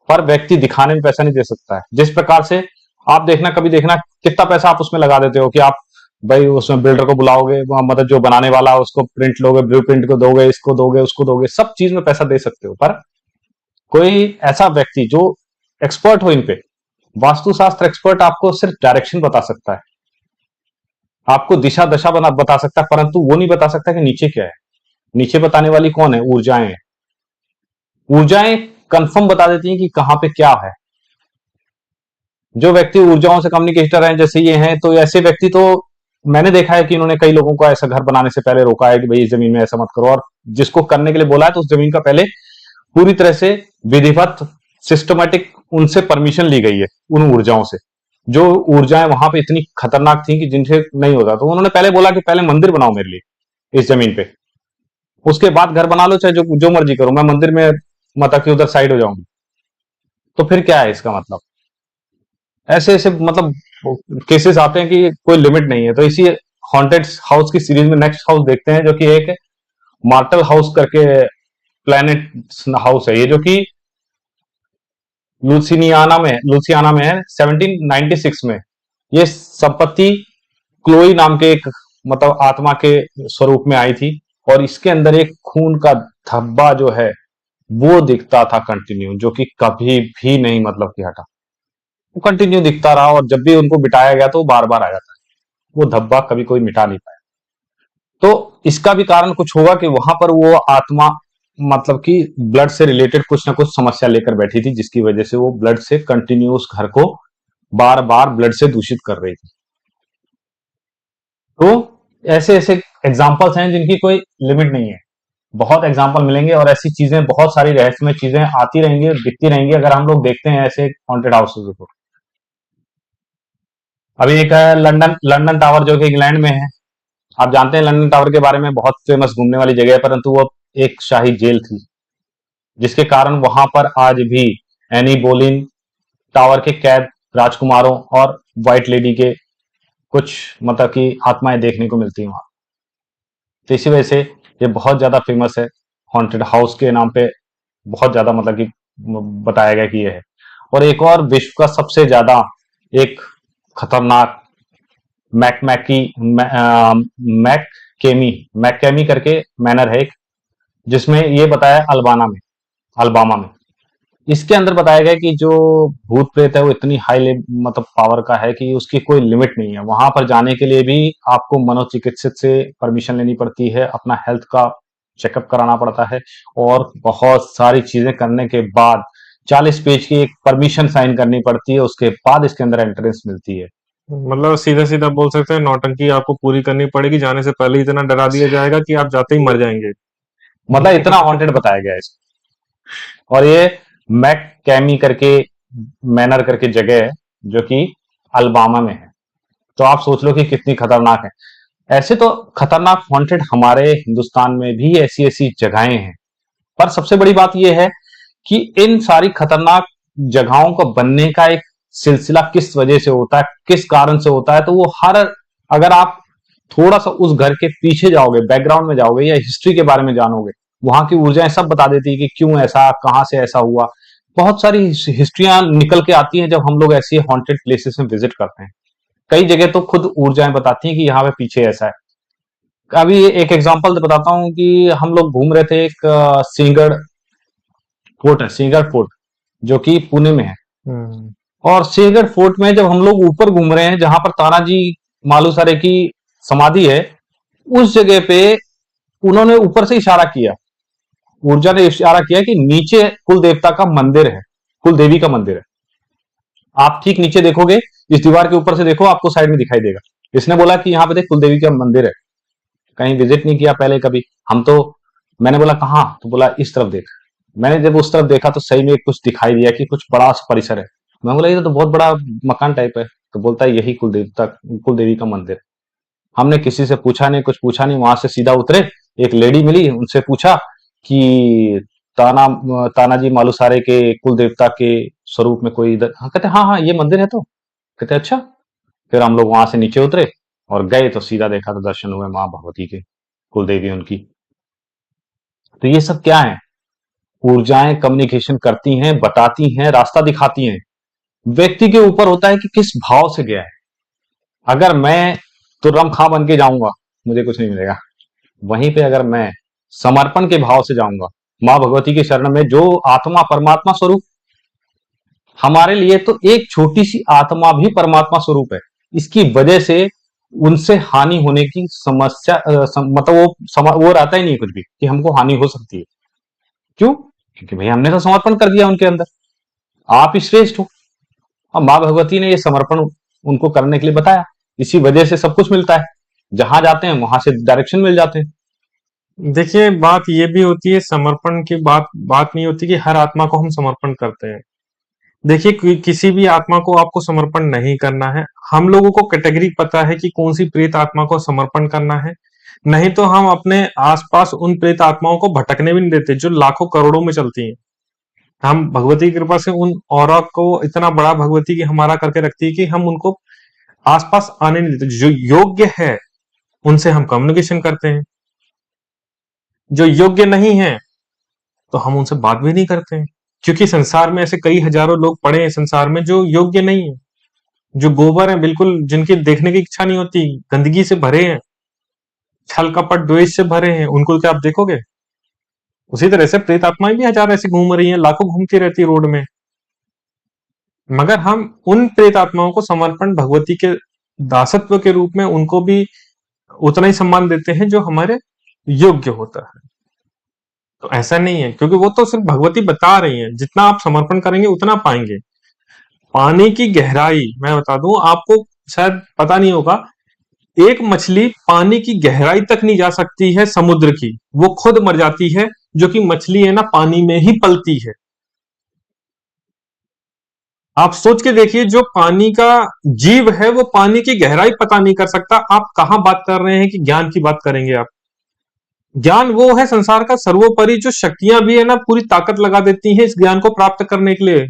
पर व्यक्ति दिखाने में पैसा नहीं दे सकता है। जिस प्रकार से आप देखना, कभी देखना कितना पैसा आप उसमें लगा देते हो कि आप भाई उसमें बिल्डर को बुलाओगे, मतलब जो बनाने वाला है उसको प्रिंट लोगे, ब्लू प्रिंट को दोगे, इसको दोगे, उसको दोगे, सब चीज में पैसा दे सकते हो, पर कोई ऐसा व्यक्ति जो एक्सपर्ट हो इन पे, वास्तुशास्त्र एक्सपर्ट, आपको सिर्फ डायरेक्शन बता सकता है, आपको दिशा दशा बता सकता है, परंतु वो नहीं बता सकता कि नीचे क्या है। नीचे बताने वाली कौन है? ऊर्जाएं हैं। ऊर्जाएं कंफर्म बता देती हैं कि कहां पे क्या है। जो व्यक्ति ऊर्जाओं से कम्युनिकेटर हैं जैसे ये हैं, तो ऐसे व्यक्ति तो मैंने देखा है कि इन्होंने कई लोगों को ऐसा घर बनाने से पहले रोका है कि भाई इस जमीन में ऐसा मत करो, और जिसको करने के लिए बोला है तो उस जमीन का पहले पूरी तरह से विधिवत सिस्टमेटिक उनसे परमिशन ली गई है, उन ऊर्जाओं से। जो ऊर्जाएं वहां पे इतनी खतरनाक थी कि जिनसे नहीं होता, तो उन्होंने पहले बोला कि पहले मंदिर बनाओ मेरे लिए इस जमीन पे, उसके बाद घर बना लो, चाहे जो जो मर्जी करो, मैं मंदिर में मतलब कि उधर साइड हो जाऊंगी। तो फिर क्या है इसका मतलब? ऐसे ऐसे मतलब केसेस आते हैं कि कोई लिमिट नहीं है। तो इसी हॉन्टेड हाउस की सीरीज में नेक्स्ट हाउस देखते हैं, जो कि एक मार्टल हाउस करके प्लेनेट हाउस है ये, जो कि लुसियाना में है 1796 में। ये संपत्ति क्लोई नाम के एक मतलब आत्मा के स्वरूप में आई थी, और इसके अंदर एक खून का धब्बा जो है वो दिखता था कंटिन्यू, जो कि कभी भी नहीं मतलब कि हटा। वो कंटिन्यू दिखता रहा, और जब भी उनको बिठाया गया तो वो बार बार आ जाता है। वो धब्बा कभी कोई मिटा नहीं पाया। तो इसका भी कारण कुछ होगा कि वहां पर वो आत्मा मतलब कि ब्लड से रिलेटेड कुछ ना कुछ समस्या लेकर बैठी थी, जिसकी वजह से वो ब्लड से कंटिन्यू उस घर को बार बार ब्लड से दूषित कर रही थी। तो ऐसे ऐसे एग्जाम्पल्स हैं जिनकी कोई लिमिट नहीं है। बहुत एग्जाम्पल मिलेंगे, और ऐसी चीजें बहुत सारी रहस्यमय चीजें आती रहेंगी और दिखती रहेंगी अगर हम लोग देखते हैं ऐसे हॉन्टेड हाउसेज को। अभी एक है लंदन लंदन टावर, जो कि इंग्लैंड में है। आप जानते हैं लंदन टावर के बारे में, बहुत फेमस घूमने वाली जगह है, परंतु वो एक शाही जेल थी, जिसके कारण वहां पर आज भी एनी बोलिन टावर के कैद राजकुमारों और व्हाइट लेडी के कुछ मतलब की आत्माएं देखने को मिलती हैं वहां। तो इसी वजह से ये बहुत ज्यादा फेमस है, हॉन्टेड हाउस के नाम पे बहुत ज्यादा मतलब कि बताया गया कि ये है। और एक और विश्व का सबसे ज्यादा एक खतरनाक मैकमैकी मैककेमी मैककेमी करके मैनर है एक, जिसमें ये बताया अल्बामा में। इसके अंदर बताया गया कि जो भूत प्रेत है वो इतनी हाई मतलब पावर का है कि उसकी कोई लिमिट नहीं है। वहां पर जाने के लिए भी आपको मनोचिकित्सक से परमिशन लेनी पड़ती है, अपना हेल्थ का चेकअप कराना पड़ता है, और बहुत सारी चीजें करने के बाद 40 पेज की एक परमिशन साइन करनी पड़ती है, उसके बाद इसके अंदर एंट्रेंस मिलती है। मतलब सीधा सीधा बोल सकते हैं, नौटंकी आपको पूरी करनी पड़ेगी, जाने से पहले इतना डरा दिया जाएगा कि आप जाते ही मर जाएंगे। मतलब इतना हॉन्टेड बताया गया है इसको। और ये मैक कैमी करके मैनर करके जगह है, जो कि अल्बामा में है। तो आप सोच लो कि कितनी खतरनाक है। ऐसे तो खतरनाक हॉन्टेड हमारे हिंदुस्तान में भी ऐसी ऐसी जगहें हैं, पर सबसे बड़ी बात यह है कि इन सारी खतरनाक जगहों को बनने का एक सिलसिला किस वजह से होता है, किस कारण से होता है, तो वो हर अगर आप थोड़ा सा उस घर के पीछे जाओगे, बैकग्राउंड में जाओगे, या हिस्ट्री के बारे में जानोगे, वहां की ऊर्जाएं सब बता देती है कि क्यों ऐसा, कहां से ऐसा हुआ। बहुत सारी हिस्ट्रियां निकल के आती हैं जब हम लोग ऐसी हॉन्टेड प्लेसेस में विजिट करते हैं। कई जगह तो खुद ऊर्जाएं बताती हैं कि यहाँ पे पीछे ऐसा है। अभी एक एग्जांपल बताता हूँ कि हम लोग घूम रहे थे, एक सिंहगढ़ फोर्ट है, सिंहगढ़ फोर्ट, जो कि पुणे में है। हम्म। और सिंहगढ़ फोर्ट में जब हम लोग ऊपर घूम रहे हैं, जहां पर तानाजी मालूसरे की समाधि है, उस जगह पे उन्होंने ऊपर से इशारा किया, ऊर्जा ने इशारा किया कि नीचे कुल देवता का मंदिर है, कुल देवी का मंदिर है। आप ठीक नीचे देखोगे, इस दीवार के ऊपर से देखो, आपको साइड में दिखाई देगा। इसने बोला कि यहाँ पे देख, कुल देवी का मंदिर है। कहीं विजिट नहीं किया पहले कभी हम तो। मैंने बोला कहाँ, तो बोला इस तरफ देख। मैंने जब उस तरफ देखा तो सही में कुछ दिखाई दिया कि कुछ बड़ा सा परिसर है। मैं बोला ये तो बहुत बड़ा मकान टाइप है। तो बोलता है यही कुल देवी का मंदिर। हमने किसी से पूछा नहीं, कुछ पूछा नहीं, वहां से सीधा उतरे। एक लेडी मिली, उनसे पूछा कि तानाजी मालूसारे के कुल देवता के स्वरूप में कोई इधर, हाँ कहते हाँ हाँ ये मंदिर है। तो कहते अच्छा। फिर हम लोग वहां से नीचे उतरे और गए तो सीधा देखा तो दर्शन हुए माँ भगवती के, कुल देवी उनकी। तो ये सब क्या है, ऊर्जाएं कम्युनिकेशन करती हैं, बताती हैं, रास्ता दिखाती हैं। व्यक्ति के ऊपर होता है कि किस भाव से गया है। अगर मैं तुर्रम खां बन के जाऊंगा, मुझे कुछ नहीं मिलेगा। वहीं पे अगर मैं समर्पण के भाव से जाऊंगा, माँ भगवती के शरण में, जो आत्मा परमात्मा स्वरूप, हमारे लिए तो एक छोटी सी आत्मा भी परमात्मा स्वरूप है। इसकी वजह से उनसे हानि होने की समस्या मतलब वो रहता ही नहीं कुछ भी कि हमको हानि हो सकती है। क्यों? क्योंकि भाई हमने तो समर्पण कर दिया उनके अंदर। आप ही श्रेष्ठ हो। और माँ भगवती ने ये समर्पण उनको करने के लिए बताया। इसी वजह से सब कुछ मिलता है। जहां जाते हैं वहां से डायरेक्शन मिल जाते हैं। देखिए, बात ये भी होती है, समर्पण की बात बात नहीं होती कि हर आत्मा को हम समर्पण करते हैं। देखिए, किसी भी आत्मा को आपको समर्पण नहीं करना है। हम लोगों को कैटेगरी पता है कि कौन सी प्रेत आत्मा को समर्पण करना है। नहीं तो हम अपने आसपास उन प्रेत आत्माओं को भटकने भी नहीं देते, जो लाखों करोड़ों में चलती हैं। हम भगवती की कृपा से उन औरा को इतना बड़ा भगवती की हमारा करके रखती है कि हम उनको आसपास आने नहीं देते। जो योग्य है उनसे हम कम्युनिकेशन करते हैं, जो योग्य नहीं है तो हम उनसे बात भी नहीं करते हैं, क्योंकि संसार में ऐसे कई हजारों लोग पड़े हैं संसार में जो योग्य नहीं है। जो गोबर है, बिल्कुल जिनकी देखने की इच्छा नहीं होती, गंदगी से भरे हैं, छल कपट द्वेष से भरे हैं, उनको क्या आप देखोगे? उसी तरह से प्रेत आत्माएं भी हजार ऐसे घूम रही हैं, लाखों घूमती रहती है रोड में। मगर हम उन प्रेत आत्माओं को समर्पण भगवती के दासत्व के रूप में उनको भी उतना ही सम्मान देते हैं जो हमारे योग्य होता है। तो ऐसा नहीं है, क्योंकि वो तो सिर्फ भगवती बता रही है, जितना आप समर्पण करेंगे उतना पाएंगे। पानी की गहराई मैं बता दूं आपको, शायद पता नहीं होगा, एक मछली पानी की गहराई तक नहीं जा सकती है समुद्र की, वो खुद मर जाती है। जो कि मछली है ना, पानी में ही पलती है। आप सोच के देखिए, जो पानी का जीव है वो पानी की गहराई पता नहीं कर सकता, आप कहां बात कर रहे हैं कि ज्ञान की बात करेंगे आप? ज्ञान वो है संसार का सर्वोपरि, जो शक्तियां भी है ना पूरी ताकत लगा देती हैं इस ज्ञान को प्राप्त करने के लिए।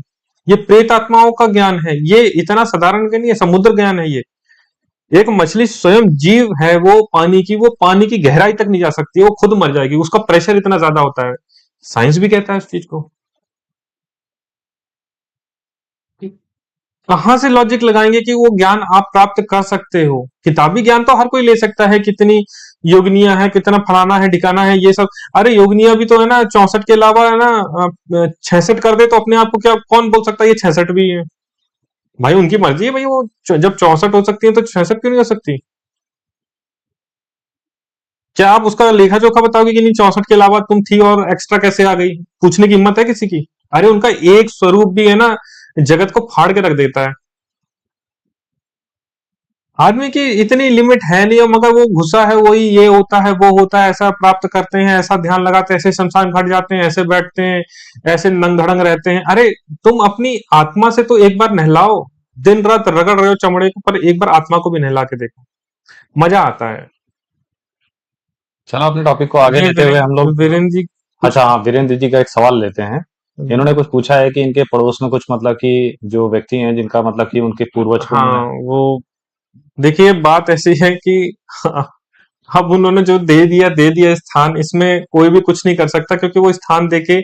ये प्रेत आत्माओं का ज्ञान है, ये इतना साधारण का नहीं है, समुद्र ज्ञान है ये। एक मछली स्वयं जीव है, वो पानी की, वो पानी की गहराई तक नहीं जा सकती, वो खुद मर जाएगी, उसका प्रेशर इतना ज्यादा होता है। साइंस भी कहता है उस चीज को। कहां से लॉजिक लगाएंगे कि वो ज्ञान आप प्राप्त कर सकते हो? किताबी ज्ञान तो हर कोई ले सकता है, कितनी योगनियां है, कितना फलाना है ढिकाना है, ये सब। अरे योगनियां भी तो है ना 64 के अलावा है ना 66 कर दे तो अपने आप को क्या कौन बोल सकता है ये 66 भी है? भाई उनकी मर्जी है भाई, वो जब 64 हो सकती है तो 66 क्यों नहीं हो सकती? क्या आप उसका लेखा जोखा बताओगे कि नहीं 64 के अलावा तुम थी और एक्स्ट्रा कैसे आ गई? पूछने की हिम्मत है किसी की? अरे उनका एक स्वरूप भी है ना जगत को फाड़ के रख देता है। आदमी की इतनी लिमिट है नहीं, और मगर वो घुसा है, वही ये होता है वो होता है, ऐसा प्राप्त करते हैं, ऐसा ध्यान लगाते हैं, ऐसे शमशान घाट जाते हैं, ऐसे बैठते हैं, ऐसे नंग धड़ंग रहते हैं। अरे तुम अपनी आत्मा से तो एक बार नहलाओ। दिन रात रगड़ रहे हो चमड़े को, पर एक बार आत्मा को भी नहला के देखो, मजा आता है। चलो अपने टॉपिक को आगे जी लेते हुए हम लोग। वीरेंद्र जी कुछ। अच्छा हाँ, वीरेंद्र जी का एक सवाल लेते हैं। इन्होंने कुछ पूछा है कि इनके पड़ोस में कुछ मतलब कि जो व्यक्ति हैं जिनका मतलब कि उनके पूर्वज को हाँ उन्होंने। वो, देखिए बात ऐसी है कि अब उन्होंने जो दे दिया स्थान, इसमें कोई भी कुछ नहीं कर सकता, क्योंकि वो स्थान देके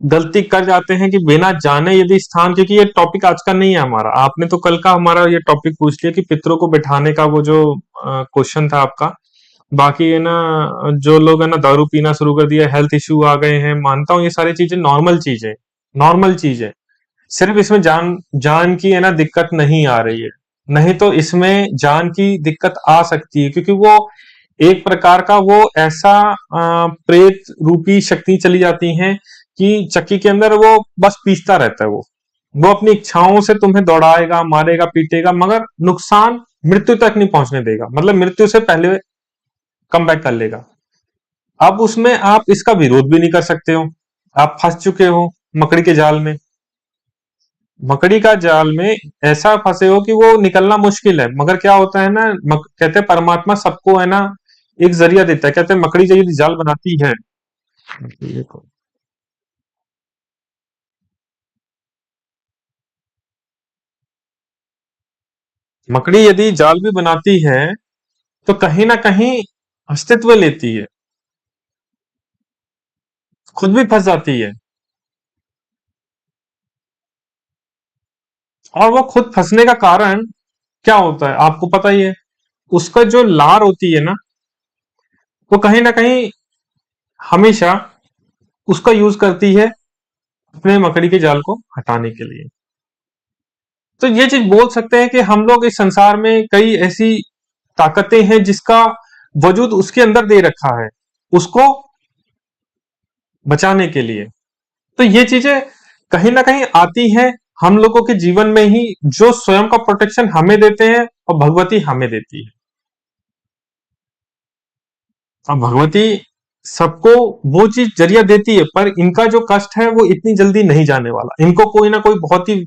गलती कर जाते हैं कि बिना जाने यदि स्थान, क्योंकि ये टॉपिक आज का नहीं है हमारा, आपने तो कल का हमारा ये टॉपिक पूछ लिया कि पितरों को बिठाने का, वो जो क्वेश्चन था आपका। बाकी है ना, जो लोग है ना दारू पीना शुरू कर दिया, हेल्थ इश्यू आ गए हैं, मानता हूँ ये सारी चीजें नॉर्मल चीज है, नॉर्मल चीज है। सिर्फ इसमें जान जान की है ना दिक्कत नहीं आ रही है, नहीं तो इसमें जान की दिक्कत आ सकती है, क्योंकि वो एक प्रकार का वो ऐसा प्रेत रूपी शक्ति चली जाती हैं कि चक्की के अंदर वो बस पीसता रहता है। वो अपनी इच्छाओं से तुम्हें दौड़ाएगा, मारेगा, पीटेगा, मगर नुकसान मृत्यु तक नहीं पहुंचने देगा, मतलब मृत्यु से पहले कम बैक कर लेगा। अब उसमें आप इसका विरोध भी नहीं कर सकते हो, आप फंस चुके हो मकड़ी के जाल में। मकड़ी का जाल में ऐसा फंसे हो कि वो निकलना मुश्किल है, मगर क्या होता है ना, कहते हैं परमात्मा सबको है ना एक जरिया देता है। कहते हैं मकड़ी जो यदि जाल बनाती है, मकड़ी यदि जाल भी बनाती है तो कहीं ना कहीं अस्तित्व लेती है, खुद भी फंस जाती है। और वो खुद फंसने का कारण क्या होता है आपको पता ही है, उसका जो लार होती है ना, वो कहीं ना कहीं हमेशा उसका यूज करती है अपने मकड़ी के जाल को हटाने के लिए। तो ये चीज बोल सकते हैं कि हम लोग इस संसार में कई ऐसी ताकतें हैं जिसका वजूद उसके अंदर दे रखा है, उसको बचाने के लिए। तो ये चीजें कहीं ना कहीं आती हैं हम लोगों के जीवन में ही, जो स्वयं का प्रोटेक्शन हमें देते हैं और भगवती हमें देती है। अब भगवती सबको वो चीज जरिया देती है, पर इनका जो कष्ट है वो इतनी जल्दी नहीं जाने वाला। इनको कोई ना कोई बहुत ही,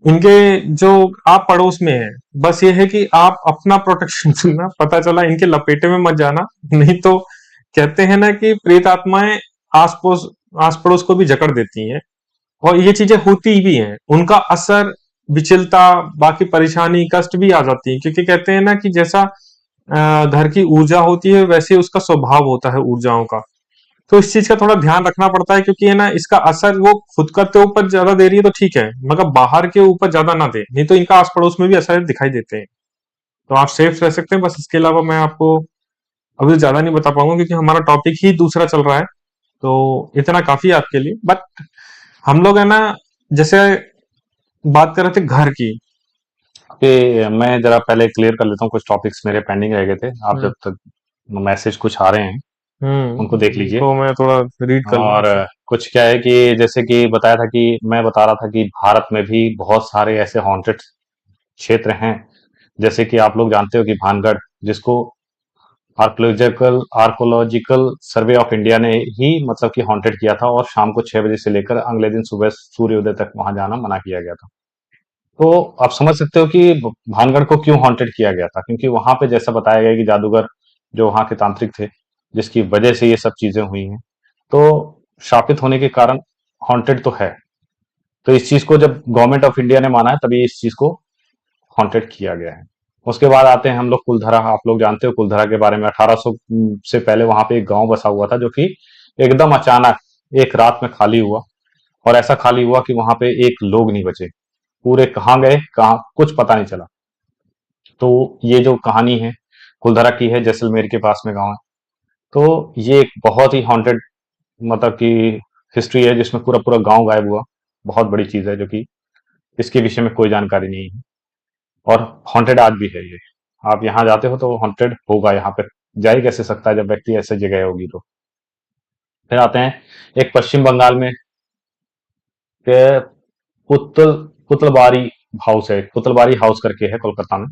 इनके जो आप पड़ोस में है, बस ये है कि आप अपना प्रोटेक्शन चुनना, पता चला इनके लपेटे में मत जाना, नहीं तो कहते हैं ना कि प्रेत आत्माएं आस पड़ोस आस पड़ोस को भी जकड़ देती हैं। और ये चीजें होती भी हैं, उनका असर, विचलता, बाकी परेशानी, कष्ट भी आ जाती है, क्योंकि कहते हैं ना कि जैसा घर की ऊर्जा होती है वैसे उसका स्वभाव होता है ऊर्जाओं का। तो इस चीज का थोड़ा ध्यान रखना पड़ता है, क्योंकि है ना इसका असर वो खुद का तो ऊपर ज्यादा दे रही है तो ठीक है, मगर बाहर के ऊपर ज्यादा ना दे, नहीं तो इनका आस पड़ोस में भी असर दिखाई देते हैं। तो आप सेफ रह सकते हैं। बस इसके अलावा मैं आपको अभी तो ज्यादा नहीं बता पाऊंगा, क्योंकि हमारा टॉपिक ही दूसरा चल रहा है। तो इतना काफी है आपके लिए। बट हम लोग है ना, जैसे बात कर रहे थे घर की। कि मैं जरा पहले क्लियर कर लेता हूँ, कुछ टॉपिक्स मेरे पेंडिंग रह गए थे। आप हम्म। जब तक मैसेज कुछ आ रहे हैं उनको देख लीजिए। तो मैं थोड़ा रीड कर और लूंगा। कुछ क्या है कि जैसे कि बताया था कि मैं बता रहा था कि भारत में भी बहुत सारे ऐसे हॉन्टेड क्षेत्र हैं। जैसे कि आप लोग जानते हो कि भानगढ़, जिसको archaeological archaeological survey of India ने ही मतलब कि हॉन्टेड किया था, और शाम को 6 बजे से लेकर अगले दिन सुबह सूर्योदय तक वहां जाना मना किया गया था। तो आप समझ सकते हो कि भानगढ़ को क्यों हॉन्टेड किया गया था, क्योंकि वहां पे जैसा बताया गया कि जादूगर जो वहां के तांत्रिक थे, जिसकी वजह से ये सब चीजें हुई हैं, तो शापित होने के कारण हॉन्टेड तो है। तो इस चीज को जब गवर्नमेंट ऑफ इंडिया ने माना है तभी इस चीज को हॉन्टेड किया गया है। उसके बाद आते हैं हम लोग कुलधरा। आप लोग जानते हो कुलधरा के बारे में। 1800 से पहले वहां पे एक गांव बसा हुआ था, जो कि एकदम अचानक एक रात में खाली हुआ। और ऐसा खाली हुआ कि वहां पे एक लोग नहीं बचे। पूरे कहाँ गए, कहाँ, कुछ पता नहीं चला। तो ये जो कहानी है कुलधरा की है, जैसलमेर के पास में गांव है। तो ये एक बहुत ही हॉन्टेड मतलब कि हिस्ट्री है, जिसमें पूरा पूरा गांव गायब हुआ। बहुत बड़ी चीज है, जो कि इसके विषय में कोई जानकारी नहीं है। और हॉन्टेड आज भी है ये। आप यहाँ जाते हो तो हॉन्टेड होगा यहाँ पे। जा ही कैसे सकता है जब व्यक्ति ऐसे जगह होगी तो। फिर आते हैं एक पश्चिम बंगाल में के पुतल पुतलबारी हाउस है। पुतलबारी हाउस करके है कोलकाता में।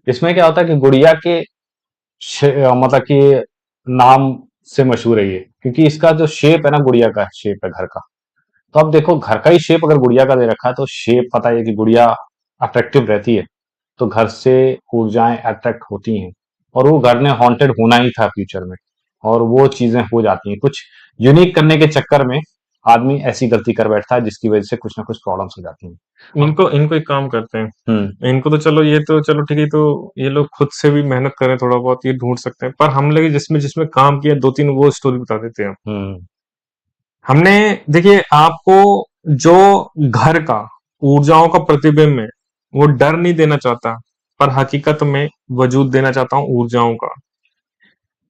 इसमें क्या होता है कि गुड़िया के मतलब कि नाम से मशहूर है ये, क्योंकि इसका जो शेप है ना, गुड़िया का शेप है घर का। तो अब देखो, घर का ही शेप अगर गुड़िया का दे रखा है, तो शेप पता है कि गुड़िया अट्रैक्टिव रहती है, तो घर से ऊर्जाएं अट्रैक्ट होती हैं। और वो घर ने हॉन्टेड होना ही था फ्यूचर में, और वो चीजें हो जाती हैं। कुछ यूनिक करने के चक्कर में आदमी ऐसी गलती कर बैठता है, जिसकी वजह से कुछ ना कुछ प्रॉब्लम्स हो जाती हैं। इनको इनको एक काम करते हैं। हम्म। इनको तो चलो, ये तो चलो ठीक है, तो ये लोग खुद से भी मेहनत करें थोड़ा बहुत, ये ढूंढ सकते हैं। पर हम लोग जिसमें जिसमें काम किया, दो तीन वो स्टोरी बता देते हैं। हम्म। हमने, देखिए आपको, जो घर का ऊर्जाओं का प्रतिबिंब है, वो डर नहीं देना चाहता, पर हकीकत में वजूद देना चाहता हूँ ऊर्जाओं का।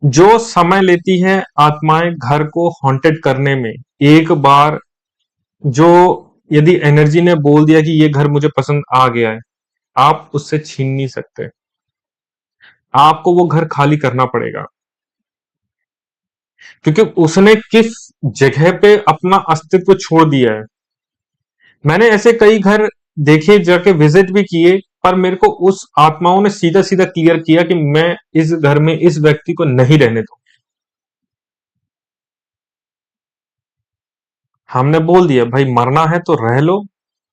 जो समय लेती है आत्माएं घर को हॉन्टेड करने में, एक बार जो, यदि एनर्जी ने बोल दिया कि ये घर मुझे पसंद आ गया है, आप उससे छीन नहीं सकते। आपको वो घर खाली करना पड़ेगा, क्योंकि उसने किस जगह पे अपना अस्तित्व छोड़ दिया है। मैंने ऐसे कई घर देखे, जाके विजिट भी किए, पर मेरे को उस आत्माओं ने सीधा सीधा क्लियर किया कि मैं इस घर में इस व्यक्ति को नहीं रहने दूं। हमने बोल दिया भाई, मरना है तो रह लो,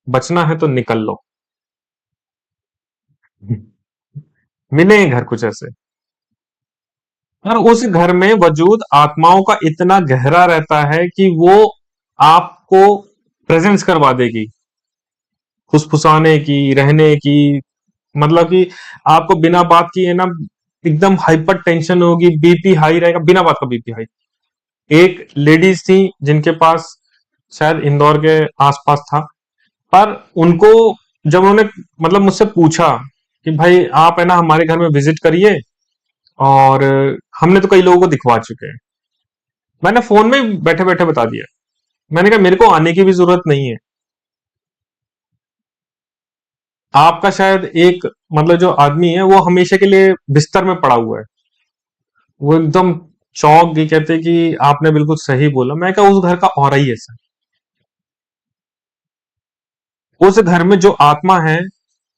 बचना है तो निकल लो। मिले हैं घर कुछ ऐसे। और उस घर में वजूद आत्माओं का इतना गहरा रहता है कि वो आपको प्रेजेंस करवा देगी, फुसफुसाने की, रहने की। मतलब कि आपको बिना बात की है ना, एकदम हाइपर टेंशन होगी, बीपी हाई रहेगा, बिना बात का बीपी हाई। एक लेडीज थी जिनके पास, शायद इंदौर के आसपास था, पर उनको, जब उन्होंने मतलब मुझसे पूछा कि भाई आप है ना हमारे घर में विजिट करिए, और हमने तो कई लोगों को दिखवा चुके हैं, मैंने फोन में बैठे बैठे बता दिया। मैंने कहा मेरे को आने की भी जरूरत नहीं है। आपका शायद एक, मतलब जो आदमी है वो हमेशा के लिए बिस्तर में पड़ा हुआ है। वो एकदम चौंक गई, कहते कि आपने बिल्कुल सही बोला। मैं क्या, उस घर का ऑरा ही ऐसा है। उस घर में जो आत्मा है,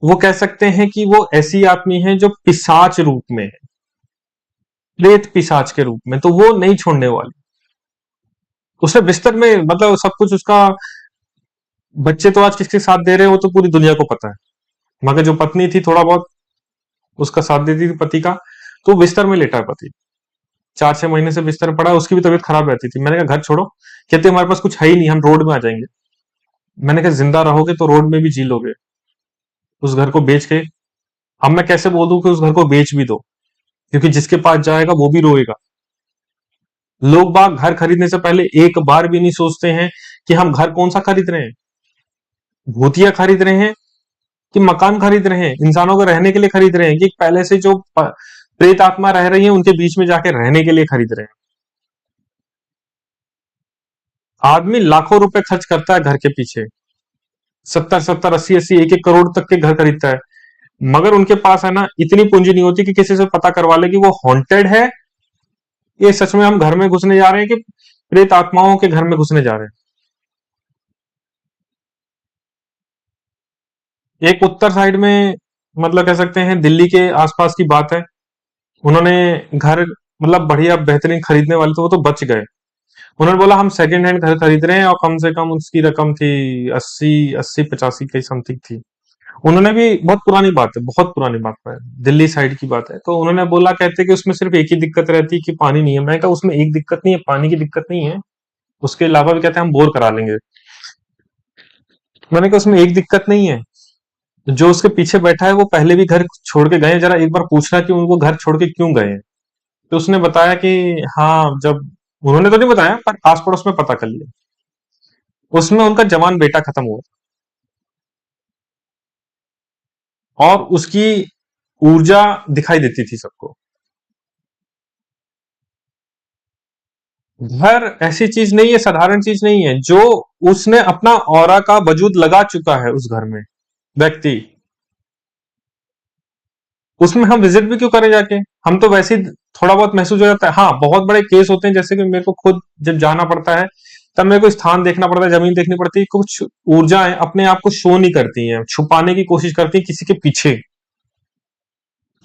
वो कह सकते हैं कि वो ऐसी आदमी है जो पिशाच रूप में है, प्रेत पिशाच के रूप में, तो वो नहीं छोड़ने वाली। उसे बिस्तर में, मतलब सब कुछ उसका, बच्चे तो आज किसके साथ दे रहे हैं वो तो पूरी दुनिया को पता है, मगर जो पत्नी थी थोड़ा बहुत उसका साथ देती थी पति का, तो वो बिस्तर में लेटा है पति, 4-6 महीने से बिस्तर में पड़ा है, उसकी भी तबीयत खराब रहती थी। मैंने कहा घर छोड़ो, कहते हमारे पास कुछ है ही नहीं, हम रोड में आ जाएंगे। मैंने कहा जिंदा रहोगे तो रोड में भी जी लोगे, उस घर को बेच के। अब मैं कैसे बोल दूं कि उस घर को बेच भी दो, क्योंकि जिसके पास जाएगा वो भी रोएगा, लोग बाग घर खरीदने से पहले एक बार भी नहीं सोचते हैं कि हम घर कौन सा खरीद रहे हैं, भूतिया खरीद रहे हैं कि मकान खरीद रहे हैं, इंसानों को रहने के लिए खरीद रहे हैं, कि पहले से जो प्रेत आत्मा रह रही है उनके बीच में जाके रहने के लिए खरीद रहे हैं। आदमी लाखों रुपए खर्च करता है घर के पीछे, 70-70, 80-80, 1-1 करोड़ तक के घर खरीदता है, मगर उनके पास है ना इतनी पूंजी नहीं होती कि किसी से पता करवा ले कि वो हॉन्टेड है, ये सच में हम घर में घुसने जा रहे हैं कि प्रेत आत्माओं के घर में घुसने जा रहे हैं। एक उत्तर साइड में, मतलब कह सकते हैं दिल्ली के आसपास की बात है, उन्होंने घर मतलब बढ़िया बेहतरीन खरीदने वाले थे, वो तो बच गए। उन्होंने बोला हम सेकंड हैंड घर खरीद रहे हैं, और कम से कम उसकी रकम थी 80-85 की समथिंग थी। उन्होंने भी, बहुत पुरानी बात है, बहुत पुरानी बात है, दिल्ली साइड की बात है, तो उन्होंने बोला, कहते कि उसमें सिर्फ एक ही दिक्कत रहती है कि पानी नहीं है। मैं कहा उसमें एक दिक्कत नहीं है, पानी की दिक्कत नहीं है, उसके अलावा भी कहते हैं हम बोर करा लेंगे। मैंने कहा उसमें एक दिक्कत नहीं है, जो उसके पीछे बैठा है वो पहले भी घर छोड़ के गए हैं, जरा एक बार पूछना कि उनको घर छोड़ के क्यों गए हैं। तो उसने बताया कि हाँ, जब, उन्होंने तो नहीं बताया पर आस पड़ोस में पता कर लिया, उसमें उनका जवान बेटा खत्म हुआ और उसकी ऊर्जा दिखाई देती थी सबको। घर ऐसी चीज नहीं है, साधारण चीज नहीं है, जो उसने अपना ऑरा का वजूद लगा चुका है उस घर में व्यक्ति, उसमें हम विजिट भी क्यों करें जाके। हम तो वैसे ही थोड़ा बहुत महसूस हो जाता है। हाँ, बहुत बड़े केस होते हैं, जैसे कि मेरे को खुद जब जाना पड़ता है तब मेरे को स्थान देखना पड़ता है, जमीन देखनी पड़ती है, कुछ ऊर्जाएं अपने आप को शो नहीं करती हैं, छुपाने की कोशिश करती हैं किसी के पीछे।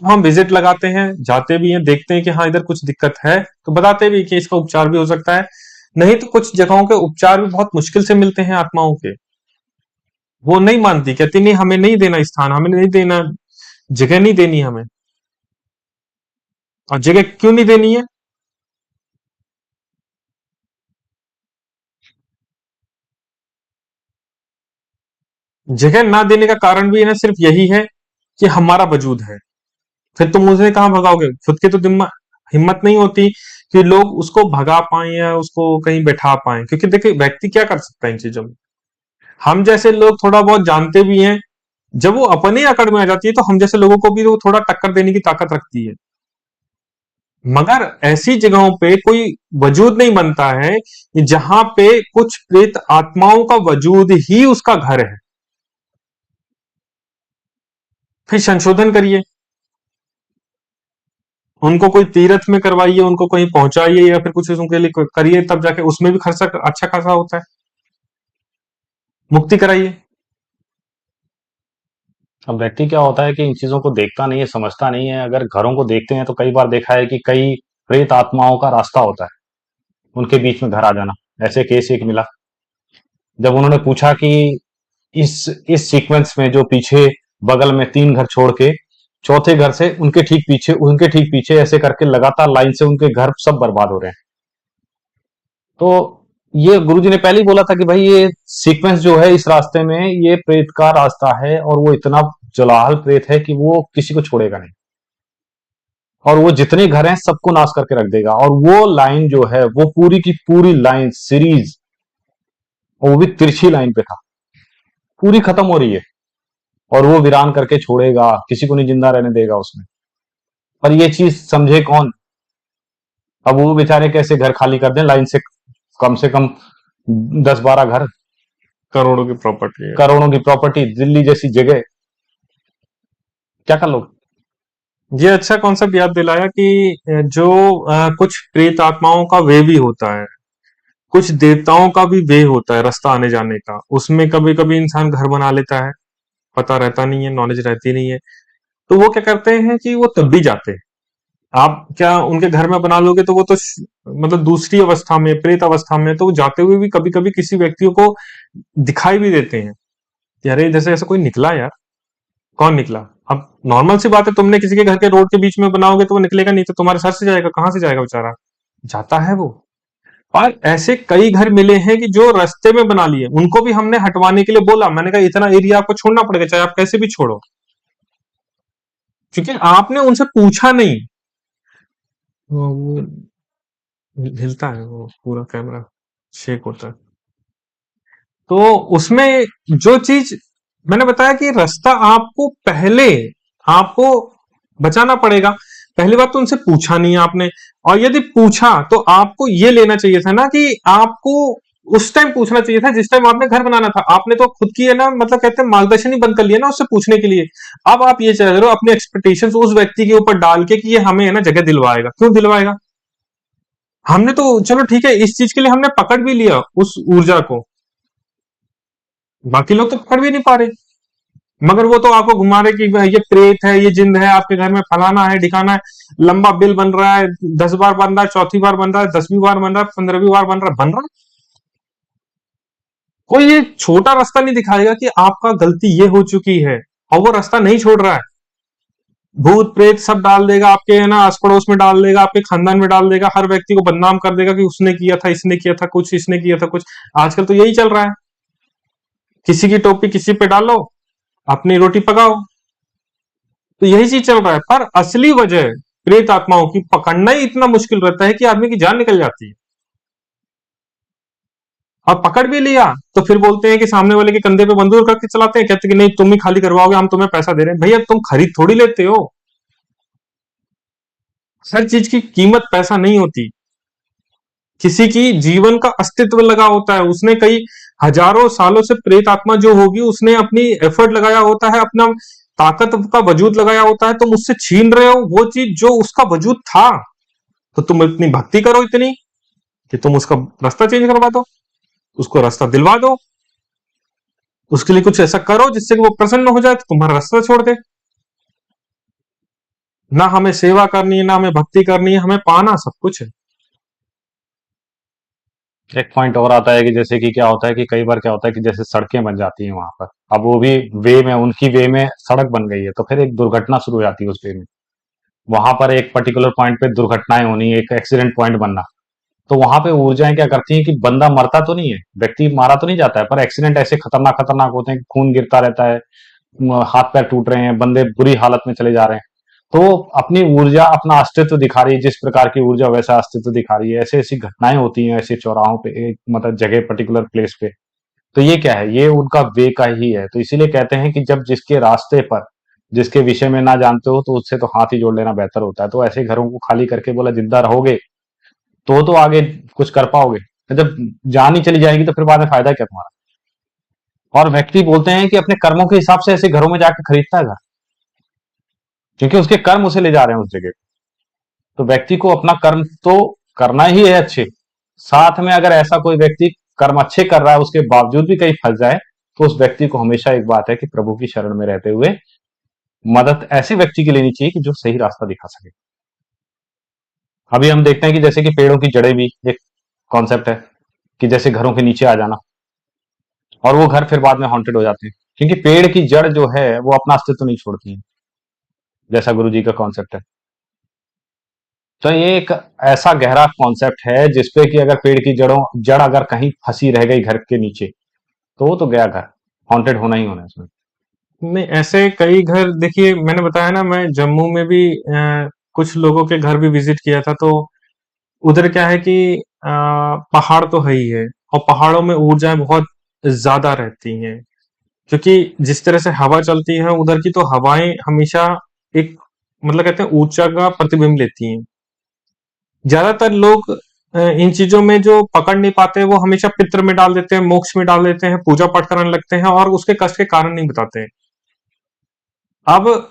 हम विजिट लगाते हैं, जाते भी हैं, देखते हैं कि हाँ इधर कुछ दिक्कत है, तो बताते भी कि इसका उपचार भी हो सकता है। नहीं तो कुछ जगहों के उपचार भी बहुत मुश्किल से मिलते हैं आत्माओं के। वो नहीं मानती, कहती नहीं हमें नहीं देना स्थान, हमें नहीं देना जगह, नहीं देनी हमें। और जगह क्यों नहीं देनी है? जगह ना देने का कारण भी है ना, सिर्फ यही है कि हमारा वजूद है। फिर तुम उसे कहां भगाओगे? खुद की तो हिम्मत नहीं होती कि लोग उसको भगा पाए या उसको कहीं बैठा पाए, क्योंकि देखिए व्यक्ति क्या कर सकता है इन चीजों में। हम जैसे लोग थोड़ा बहुत जानते भी हैं, जब वो अपने अकड़ में आ जाती है तो हम जैसे लोगों को भी वो थोड़ा टक्कर देने की ताकत रखती है। मगर ऐसी जगहों पे कोई वजूद नहीं बनता है जहां पे कुछ प्रेत आत्माओं का वजूद ही उसका घर है। फिर संशोधन करिए, उनको कोई तीर्थ में करवाइए, उनको कहीं पहुंचाइए, या फिर कुछ उनके लिए करिए, तब जाके उसमें भी खर्चा अच्छा खासा होता है। मुक्ति कराइए। अब व्यक्ति क्या होता है कि इन चीजों को देखता नहीं है, समझता नहीं है। अगर घरों को देखते हैं तो कई बार देखा है कि कई प्रेत आत्माओं का रास्ता होता है उनके बीच में घर आ जाना। ऐसे केस एक मिला, जब उन्होंने पूछा कि इस सीक्वेंस में जो पीछे बगल में 3 घर छोड़ के चौथे घर से उनके ठीक पीछे ऐसे करके लगातार लाइन से उनके घर सब बर्बाद हो रहे हैं। तो ये गुरुजी ने पहले ही बोला था कि भाई ये सीक्वेंस जो है इस रास्ते में ये प्रेत का रास्ता है, और वो इतना जलाल प्रेत है कि वो किसी को छोड़ेगा नहीं, और वो जितने घर हैं सबको नाश करके रख देगा। और वो लाइन जो है वो पूरी की पूरी लाइन सीरीज, और वो भी तिरछी लाइन पे था, पूरी खत्म हो रही है, और वो वीरान करके छोड़ेगा, किसी को नहीं जिंदा रहने देगा उसमें। पर ये चीज समझे कौन? अब वो बेचारे कैसे घर खाली कर दें लाइन से कम 10-12 घर, करोड़ों की प्रॉपर्टी है। करोड़ों की प्रॉपर्टी, दिल्ली जैसी जगह, क्या कर लो। ये अच्छा कॉन्सेप्ट याद दिलाया कि जो कुछ प्रेत आत्माओं का वे भी होता है, कुछ देवताओं का भी वे होता है रास्ता आने जाने का, उसमें कभी कभी इंसान घर बना लेता है, पता रहता नहीं है, नॉलेज रहती नहीं है, तो वो क्या करते हैं कि वो तब भी जाते हैं। आप क्या उनके घर में बना लोगे तो वो तो मतलब दूसरी अवस्था में, प्रेत अवस्था में, तो वो जाते हुए भी कभी कभी किसी व्यक्तियों को दिखाई भी देते हैं कि अरे जैसे ऐसा कोई निकला यार, कौन निकला। अब नॉर्मल सी बात है, तुमने किसी के घर के रोड के बीच में बनाओगे तो वो निकलेगा नहीं, तो तुम्हारे सर से जाएगा, कहां से जाएगा बेचारा, जाता है वो। और ऐसे कई घर मिले हैं कि जो रास्ते में बना लिए, उनको भी हमने हटवाने के लिए बोला, मैंने कहा इतना एरिया आपको छोड़ना पड़ेगा, चाहे आप कैसे भी छोड़ो, क्योंकि आपने उनसे पूछा नहीं। वो हिलता है वो पूरा कैमरा, शेक होता है। तो उसमें जो चीज मैंने बताया कि रास्ता आपको पहले आपको बचाना पड़ेगा। पहली बात तो उनसे पूछा नहीं आपने, और यदि पूछा तो आपको ये लेना चाहिए था ना कि आपको उस टाइम पूछना चाहिए था जिस टाइम आपने घर बनाना था। आपने तो खुद की है ना, मतलब कहते हैं मार्गदर्शन ही बंद कर लिया ना उससे पूछने के लिए। अब आप ये चाह रहे हो अपने एक्सपेक्टेशंस उस व्यक्ति के ऊपर डाल के कि ये हमें है ना जगह दिलवाएगा। क्यों दिलवाएगा? हमने तो चलो ठीक है, इस चीज के लिए हमने पकड़ भी लिया उस ऊर्जा को, बाकी लोग तो पकड़ भी नहीं पा रहे। मगर वो तो आपको घुमा रहे कि ये प्रेत है, ये जिंद है, आपके घर में फलाना है ढिकाना है। लंबा बिल बन रहा है, 10 बार बन रहा है, चौथी बार बन रहा है, 10वीं बार बन रहा है, 15वीं बार बन रहा है। कोई ये छोटा रास्ता नहीं दिखाएगा कि आपका गलती ये हो चुकी है, और वो रास्ता नहीं छोड़ रहा है। भूत प्रेत सब डाल देगा आपके है ना आस पड़ोस में, डाल देगा आपके खानदान में, डाल देगा हर व्यक्ति को बदनाम कर देगा कि उसने किया था, इसने किया था कुछ, इसने किया था कुछ। आजकल तो यही चल रहा है, किसी की टोपी किसी पे डालो, अपनी रोटी पकाओ। तो यही चीज चल रहा है, पर असली वजह प्रेत आत्माओं की पकड़ना ही इतना मुश्किल रहता है कि आदमी की जान निकल जाती है। और पकड़ भी लिया तो फिर बोलते हैं कि सामने वाले के कंधे पे बंदूक रख के चलाते हैं, कहते हैं कि नहीं तुम ही खाली करवाओगे, हम तुम्हें पैसा दे रहे हैं। भैया तुम खरीद थोड़ी लेते हो, हर चीज की कीमत पैसा नहीं होती। किसी की जीवन का अस्तित्व लगा होता है, उसने कई हजारों सालों से प्रेत आत्मा जो होगी उसने अपनी एफर्ट लगाया होता है, अपना ताकत का वजूद लगाया होता है। तुम उससे छीन रहे हो वो चीज जो उसका वजूद था। तो तुम इतनी भक्ति करो इतनी कि तुम उसका रास्ता चेंज करवा दो, उसको रास्ता दिलवा दो, उसके लिए कुछ ऐसा करो जिससे कि वो प्रसन्न हो जाए तो तुम्हारा रास्ता छोड़ दे। ना हमें सेवा करनी है, ना हमें भक्ति करनी है, हमें पाना सब कुछ है। एक पॉइंट और आता है कि जैसे कि क्या होता है कि कई बार क्या होता है कि जैसे सड़कें बन जाती हैं वहां पर, अब वो भी वे में, उनकी वे में सड़क बन गई है, तो फिर एक दुर्घटना शुरू हो जाती है उस वे में। वहां पर एक पर्टिकुलर पॉइंट पे दुर्घटनाएं होनी, एक एक्सीडेंट पॉइंट बनना। तो वहां पे ऊर्जाएं क्या करती हैं कि बंदा मरता तो नहीं है, व्यक्ति मारा तो नहीं जाता है, पर एक्सीडेंट ऐसे खतरनाक खतरनाक होते हैं कि खून गिरता रहता है, हाथ पैर टूट रहे हैं, बंदे बुरी हालत में चले जा रहे हैं। तो अपनी ऊर्जा अपना अस्तित्व दिखा रही है, जिस प्रकार की ऊर्जा वैसा अस्तित्व दिखा रही है। ऐसे ऐसी घटनाएं होती हैं ऐसे चौराहों पे, एक मतलब जगह पर्टिकुलर प्लेस पे। तो ये क्या है, ये उनका वे का ही है। तो इसीलिए कहते हैं कि जब जिसके रास्ते पर, जिसके विषय में ना जानते हो, तो उससे तो हाथ ही जोड़ लेना बेहतर होता है। तो ऐसे घरों को खाली करके बोला जिंदा रहोगे तो आगे कुछ कर पाओगे। तो जब जान ही चली जाएगी तो फिर बाद में फायदा क्या तुम्हारा। और व्यक्ति बोलते हैं कि अपने कर्मों के हिसाब से ऐसे घरों में जाकर खरीदता है घर, क्योंकि उसके कर्म उसे ले जा रहे हैं उस जगह। तो व्यक्ति को अपना कर्म तो करना ही है अच्छे, साथ में अगर ऐसा कोई व्यक्ति कर्म अच्छे कर रहा है उसके बावजूद भी कहीं फंस जाए, तो उस व्यक्ति को हमेशा एक बात है कि प्रभु की शरण में रहते हुए मदद ऐसे व्यक्ति की लेनी चाहिए कि जो सही रास्ता दिखा सके। अभी हम देखते हैं कि जैसे कि पेड़ों की जड़ें भी एक कॉन्सेप्ट है, कि जैसे घरों के नीचे आ जाना, और वो घर फिर बाद में हॉन्टेड हो जाते हैं, क्योंकि पेड़ की जड़ जो है वो अपना अस्तित्व नहीं छोड़ती है, जैसा गुरु जी का कॉन्सेप्ट है। तो ये एक ऐसा गहरा कॉन्सेप्ट है जिसपे कि अगर पेड़ की जड़ अगर कहीं फंसी रह गई घर के नीचे, तो वो तो गया घर, हॉन्टेड होना ही होना है इसमें। नहीं, ऐसे कई घर देखिए, मैंने बताया ना मैं जम्मू में भी कुछ लोगों के घर भी विजिट किया था। तो उधर क्या है कि पहाड़ तो है ही है, और पहाड़ों में ऊर्जाएं बहुत ज्यादा रहती हैं, क्योंकि जिस तरह से हवा चलती है उधर की, तो हवाएं हमेशा एक मतलब कहते हैं ऊर्जा का प्रतिबिंब लेती हैं। ज्यादातर लोग इन चीजों में जो पकड़ नहीं पाते वो हमेशा पित्र में डाल देते हैं, मोक्ष में डाल देते हैं, पूजा पाठ करने लगते हैं, और उसके कष्ट के कारण नहीं बताते हैं। अब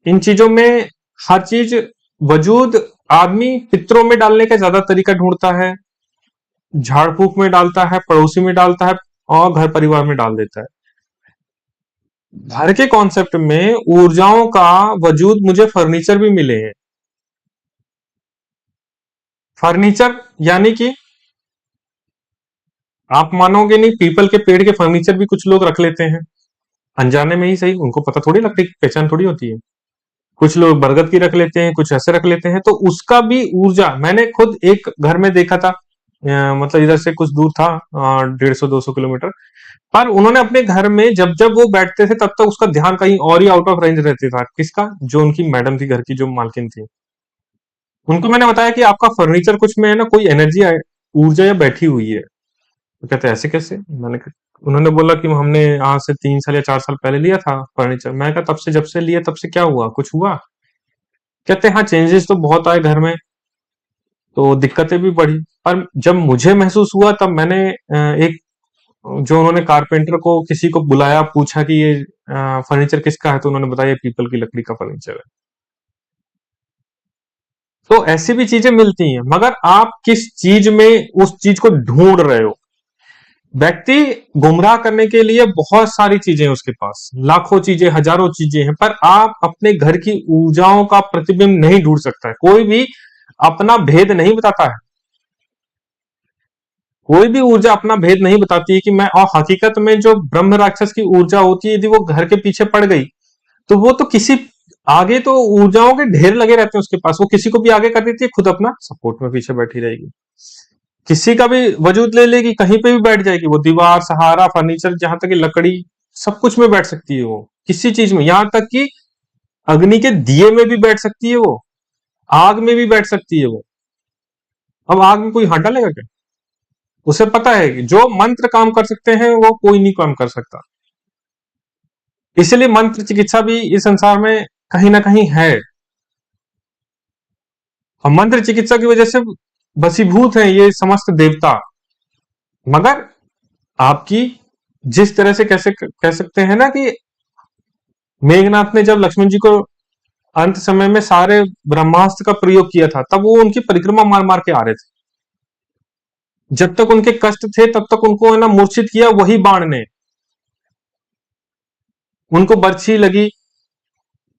इन चीजों में हर चीज वजूद आदमी पितरों में डालने का ज्यादा तरीका ढूंढता है, झाड़ फूक में डालता है, पड़ोसी में डालता है, और घर परिवार में डाल देता है। घर के कॉन्सेप्ट में ऊर्जाओं का वजूद मुझे फर्नीचर भी मिले हैं। फर्नीचर यानी कि आप मानोगे नहीं, पीपल के पेड़ के फर्नीचर भी कुछ लोग रख लेते हैं, अनजाने में ही सही, उनको पता थोड़ी, लकड़ी की पहचान थोड़ी होती है। कुछ लोग बरगद की रख लेते हैं, कुछ ऐसे रख लेते हैं। तो उसका भी ऊर्जा मैंने खुद एक घर में देखा था, मतलब इधर से कुछ दूर था, 150-200 किलोमीटर। पर उन्होंने अपने घर में जब जब वो बैठते थे तब तक उसका ध्यान कहीं और ही आउट ऑफ रेंज रहती था। किसका? जो उनकी मैडम थी, घर की जो मालकिन थी। उनको मैंने बताया कि आपका फर्नीचर कुछ में है ना, कोई एनर्जी, ऊर्जा या बैठी हुई है। तो कहते हैं ऐसे कैसे? उन्होंने बोला कि हमने आज से 3 साल या 4 साल पहले लिया था फर्नीचर। मैं कहा तब से, जब से लिया तब से क्या हुआ, कुछ हुआ? कहते हैं हाँ, चेंजेस तो बहुत आए घर में, तो दिक्कतें भी बढ़ी। पर जब मुझे महसूस हुआ तब मैंने एक, जो उन्होंने कारपेंटर को किसी को बुलाया, पूछा कि ये फर्नीचर किसका है, तो उन्होंने बताया ये पीपल की लकड़ी का फर्नीचर है। तो ऐसी भी चीजें मिलती हैं, मगर आप किस चीज में उस चीज को ढूंढ रहे हो। व्यक्ति गुमराह करने के लिए बहुत सारी चीजें हैं उसके पास, लाखों चीजें, हजारों चीजें हैं, पर आप अपने घर की ऊर्जाओं का प्रतिबिंब नहीं ढूंढ सकता है। कोई भी अपना भेद नहीं बताता है, कोई भी ऊर्जा अपना भेद नहीं बताती है कि मैं, और हकीकत में जो ब्रह्म राक्षस की ऊर्जा होती है, यदि वो घर के पीछे पड़ गई तो वो तो किसी, आगे तो ऊर्जाओं के ढेर लगे रहते हैं उसके पास, वो किसी को भी आगे कर देती है, खुद अपना सपोर्ट में पीछे बैठी रहेगी। किसी का भी वजूद ले लेगी, कहीं पे भी बैठ जाएगी वो, दीवार, सहारा, फर्नीचर, जहां तक कि लकड़ी, सब कुछ में बैठ सकती है वो, किसी चीज में, यहां तक कि अग्नि के दिए में भी बैठ सकती है वो, आग में भी बैठ सकती है वो। अब आग में कोई हाथ डालेगा क्या? उसे पता है कि जो मंत्र काम कर सकते हैं वो कोई नहीं काम कर सकता। इसलिए मंत्र चिकित्सा भी इस संसार में कहीं ना कहीं है, और मंत्र चिकित्सा की वजह से वशीभूत है ये समस्त देवता। मगर आपकी, जिस तरह से कैसे कह सकते हैं ना कि मेघनाथ ने जब लक्ष्मण जी को अंत समय में सारे ब्रह्मास्त्र का प्रयोग किया था, तब वो उनकी परिक्रमा मार मार के आ रहे थे। जब तक उनके कष्ट थे तब तक उनको है ना मूर्छित किया वही बाण ने। उनको बर्छी लगी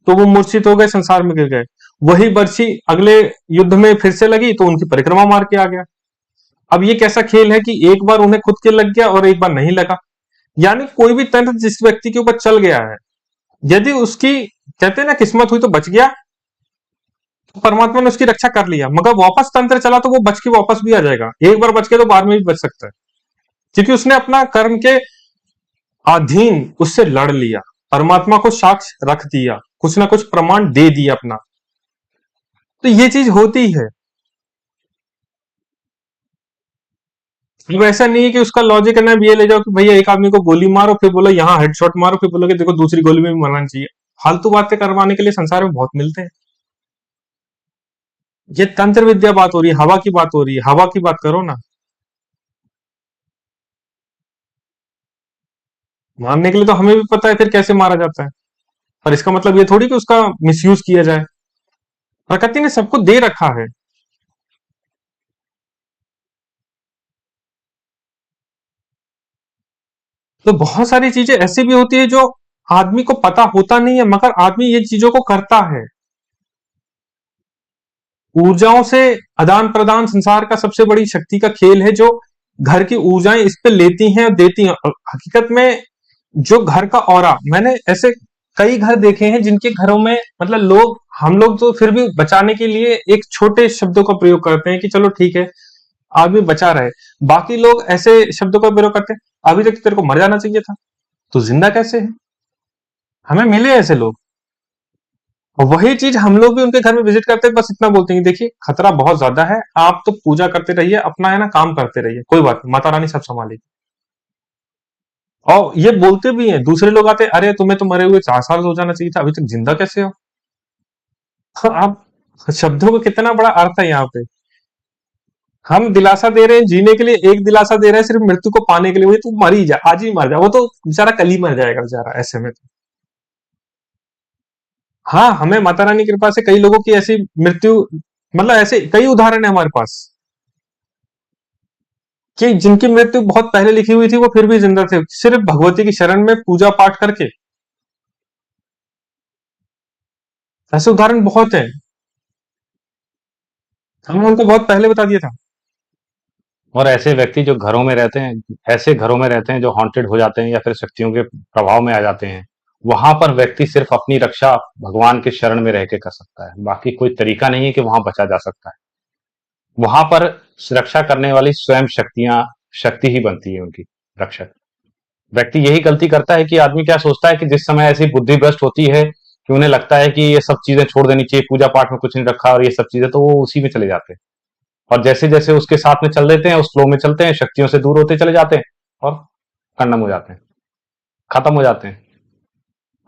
तो वो मूर्छित हो गए, संसार में गिर गए। वही बर्छी अगले युद्ध में फिर से लगी तो उनकी परिक्रमा मार के आ गया। अब ये कैसा खेल है कि एक बार उन्हें खुद के लग गया और एक बार नहीं लगा। यानी कोई भी तंत्र जिस व्यक्ति के ऊपर चल गया है, यदि उसकी, कहते हैं ना, किस्मत हुई तो बच गया, तो परमात्मा ने उसकी रक्षा कर लिया। मगर वापस तंत्र चला तो वो बच के वापस भी आ जाएगा। एक बार बच के तो बाद में भी बच सकता है, क्योंकि उसने अपना कर्म के अधीन उससे लड़ लिया, परमात्मा को साक्ष्य रख दिया, कुछ ना कुछ प्रमाण दे दिया अपना। तो ये चीज होती है। अब ऐसा नहीं है कि उसका लॉजिक है ना ये ले जाओ कि भैया एक आदमी को गोली मारो, फिर बोलो यहाँ हेडशॉट मारो, फिर बोलो कि देखो दूसरी गोली में भी मरना चाहिए। फालतू बातें करवाने के लिए संसार में बहुत मिलते हैं। ये तंत्र विद्या बात हो रही है, हवा की बात हो रही है, हवा की बात करो ना। मारने के लिए तो हमें भी पता है फिर कैसे मारा जाता है, पर इसका मतलब ये थोड़ी कि उसका मिसयूज किया जाए। प्रकृति ने सबको दे रखा है। तो बहुत सारी चीजें ऐसी भी होती है जो आदमी को पता होता नहीं है, मगर आदमी ये चीजों को करता है। ऊर्जाओं से आदान प्रदान संसार का सबसे बड़ी शक्ति का खेल है, जो घर की ऊर्जाएं इस पे लेती हैं और देती हैं। और हकीकत में जो घर का ऑरा, मैंने ऐसे कई घर देखे हैं जिनके घरों में, मतलब लोग, हम लोग तो फिर भी बचाने के लिए एक छोटे शब्दों का प्रयोग करते हैं कि चलो ठीक है आदमी बचा रहे। बाकी लोग ऐसे शब्दों का प्रयोग करते हैं, अभी तक तो तेरे को मर जाना चाहिए था, तो जिंदा कैसे है? हमें मिले ऐसे लोग। और वही चीज हम लोग भी उनके घर में विजिट करते हैं, बस इतना बोलते हैं कि देखिए खतरा बहुत ज्यादा है, आप तो पूजा करते रहिए, अपना है ना काम करते रहिए, कोई बात नहीं, माता रानी सब संभालेगी। और ये बोलते भी हैं, दूसरे लोग आते हैं, अरे तुम्हें तो मरे हुए 4 साल हो जाना चाहिए था, अभी तक जिंदा कैसे हो? हाँ, आप शब्दों का कितना बड़ा अर्थ है यहाँ पे। हम दिलासा दे रहे हैं जीने के लिए, एक दिलासा दे रहे हैं सिर्फ मृत्यु को पाने के लिए, वही तू मर ही जा, आज ही मर जा, वो तो बेचारा कल ही मर जाएगा बेचारा ऐसे में तो। हाँ, हमें माता रानी की कृपा से कई लोगों की ऐसी मृत्यु, मतलब ऐसे कई उदाहरण है हमारे पास, कि जिनकी मृत्यु बहुत पहले लिखी हुई थी वो फिर भी जिंदा थे, सिर्फ भगवती की शरण में पूजा पाठ करके। ऐसे उदाहरण बहुत है, हमने उनको बहुत पहले बता दिया था। और ऐसे व्यक्ति जो घरों में रहते हैं, ऐसे घरों में रहते हैं जो हॉन्टेड हो जाते हैं या फिर शक्तियों के प्रभाव में आ जाते हैं, वहां पर व्यक्ति सिर्फ अपनी रक्षा भगवान के शरण में रह के कर सकता है। बाकी कोई तरीका नहीं है कि वहां बचा जा सकता है। वहां पर रक्षा करने वाली स्वयं शक्ति ही बनती है उनकी रक्षक। व्यक्ति यही गलती करता है कि आदमी क्या सोचता है कि जिस समय ऐसी बुद्धि भ्रष्ट होती है कि उन्हें लगता है कि ये सब चीजें छोड़ देनी चाहिए, पूजा पाठ में कुछ नहीं रखा और ये सब चीजें, तो वो उसी में चले जाते हैं। और जैसे जैसे उसके साथ में चल देते हैं, उस फ्लो में चलते हैं, शक्तियों से दूर होते चले जाते हैं और खंडन हो जाते हैं, खत्म हो जाते हैं,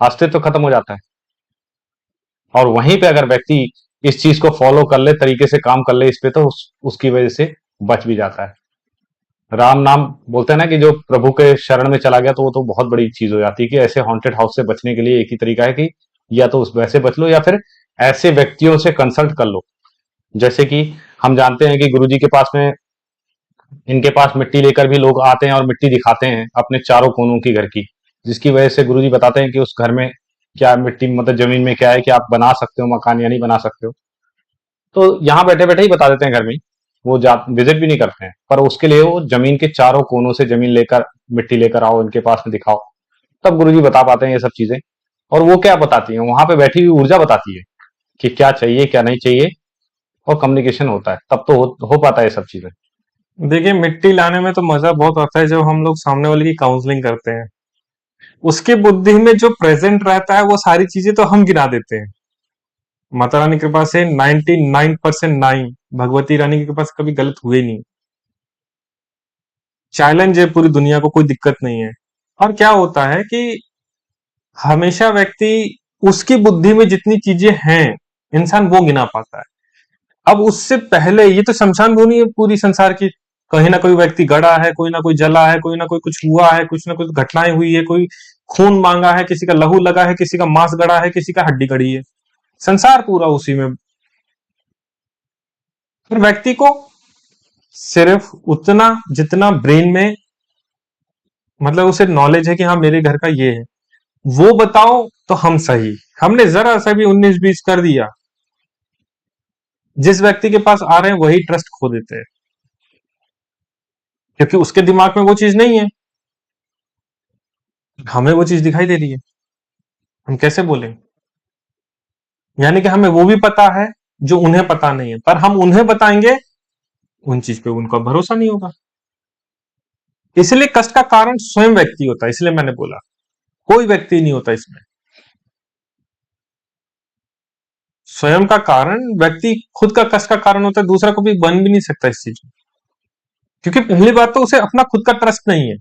अस्तित्व खत्म हो जाता है। और वहीं पे अगर व्यक्ति इस चीज को फॉलो कर ले, तरीके से काम कर ले इस पे, तो उसकी वजह से बच भी जाता है। राम नाम बोलते हैं ना कि जो प्रभु के शरण में चला गया तो वो तो बहुत बड़ी चीज हो जाती है। कि ऐसे हॉन्टेड हाउस से बचने के लिए एक ही तरीका है कि या तो उस वैसे बच लो या फिर ऐसे व्यक्तियों से कंसल्ट कर लो। जैसे कि हम जानते हैं कि गुरुजी के पास में, इनके पास मिट्टी लेकर भी लोग आते हैं और मिट्टी दिखाते हैं अपने चारों कोनों की घर की, जिसकी वजह से गुरुजी बताते हैं कि उस घर में क्या मिट्टी, मतलब जमीन में क्या है कि आप बना सकते हो मकान या नहीं बना सकते हो। तो यहाँ बैठे बैठे ही बता देते हैं घर में ही, वो जा विजिट भी नहीं करते हैं, पर उसके लिए वो जमीन के चारों कोनों से जमीन लेकर, मिट्टी लेकर आओ, इनके पास में दिखाओ, तब गुरुजी बता पाते हैं ये सब चीजें। और वो क्या बताती है, वहां पे बैठी हुई ऊर्जा बताती है कि क्या चाहिए क्या नहीं चाहिए, और कम्युनिकेशन होता है, तब तो हो पाता है ये सब चीजें। देखिए, मिट्टी लाने में तो मजा बहुत आता है जब हम लोग सामने वाले की काउंसलिंग करते हैं। उसकी बुद्धि में जो प्रेजेंट रहता है वो सारी चीजें तो हम गिना देते हैं। माता रानी की कृपा से 99% 9 भगवती रानी की कृपा से कभी गलत हुए नहीं। चैलेंज है पूरी दुनिया को, कोई दिक्कत नहीं है। और क्या होता है कि हमेशा व्यक्ति, उसकी बुद्धि में जितनी चीजें हैं, इंसान वो गिना पाता है। अब उससे पहले ये तो शमशान भूमि है पूरी संसार की। कहीं ना कोई व्यक्ति गड़ा है, कोई ना कोई जला है, कोई ना कोई कुछ हुआ है, कुछ ना कुछ घटनाएं हुई है, कोई खून मांगा है, किसी का लहू लगा है, किसी का मांस गड़ा है, किसी का हड्डी गड़ी है। संसार पूरा उसी में। फिर व्यक्ति को सिर्फ उतना जितना ब्रेन में, मतलब उसे नॉलेज है कि हाँ मेरे घर का ये है, वो बताओ तो हम सही। हमने जरा सा भी 19-20 कर दिया, जिस व्यक्ति के पास आ रहे हैं वही ट्रस्ट खो देते हैं, क्योंकि उसके दिमाग में वो चीज नहीं है। हमें वो चीज दिखाई दे रही है, हम कैसे बोलें? यानी कि हमें वो भी पता है जो उन्हें पता नहीं है, पर हम उन्हें बताएंगे, उन चीज पे उनका भरोसा नहीं होगा। इसलिए कष्ट का कारण स्वयं व्यक्ति होता है। इसलिए मैंने बोला कोई व्यक्ति नहीं होता इसमें, स्वयं का कारण व्यक्ति खुद का कष्ट का कारण होता है। दूसरा को भी बन भी नहीं सकता इस चीज में, क्योंकि पहली बात तो उसे अपना खुद का ट्रस्ट नहीं है।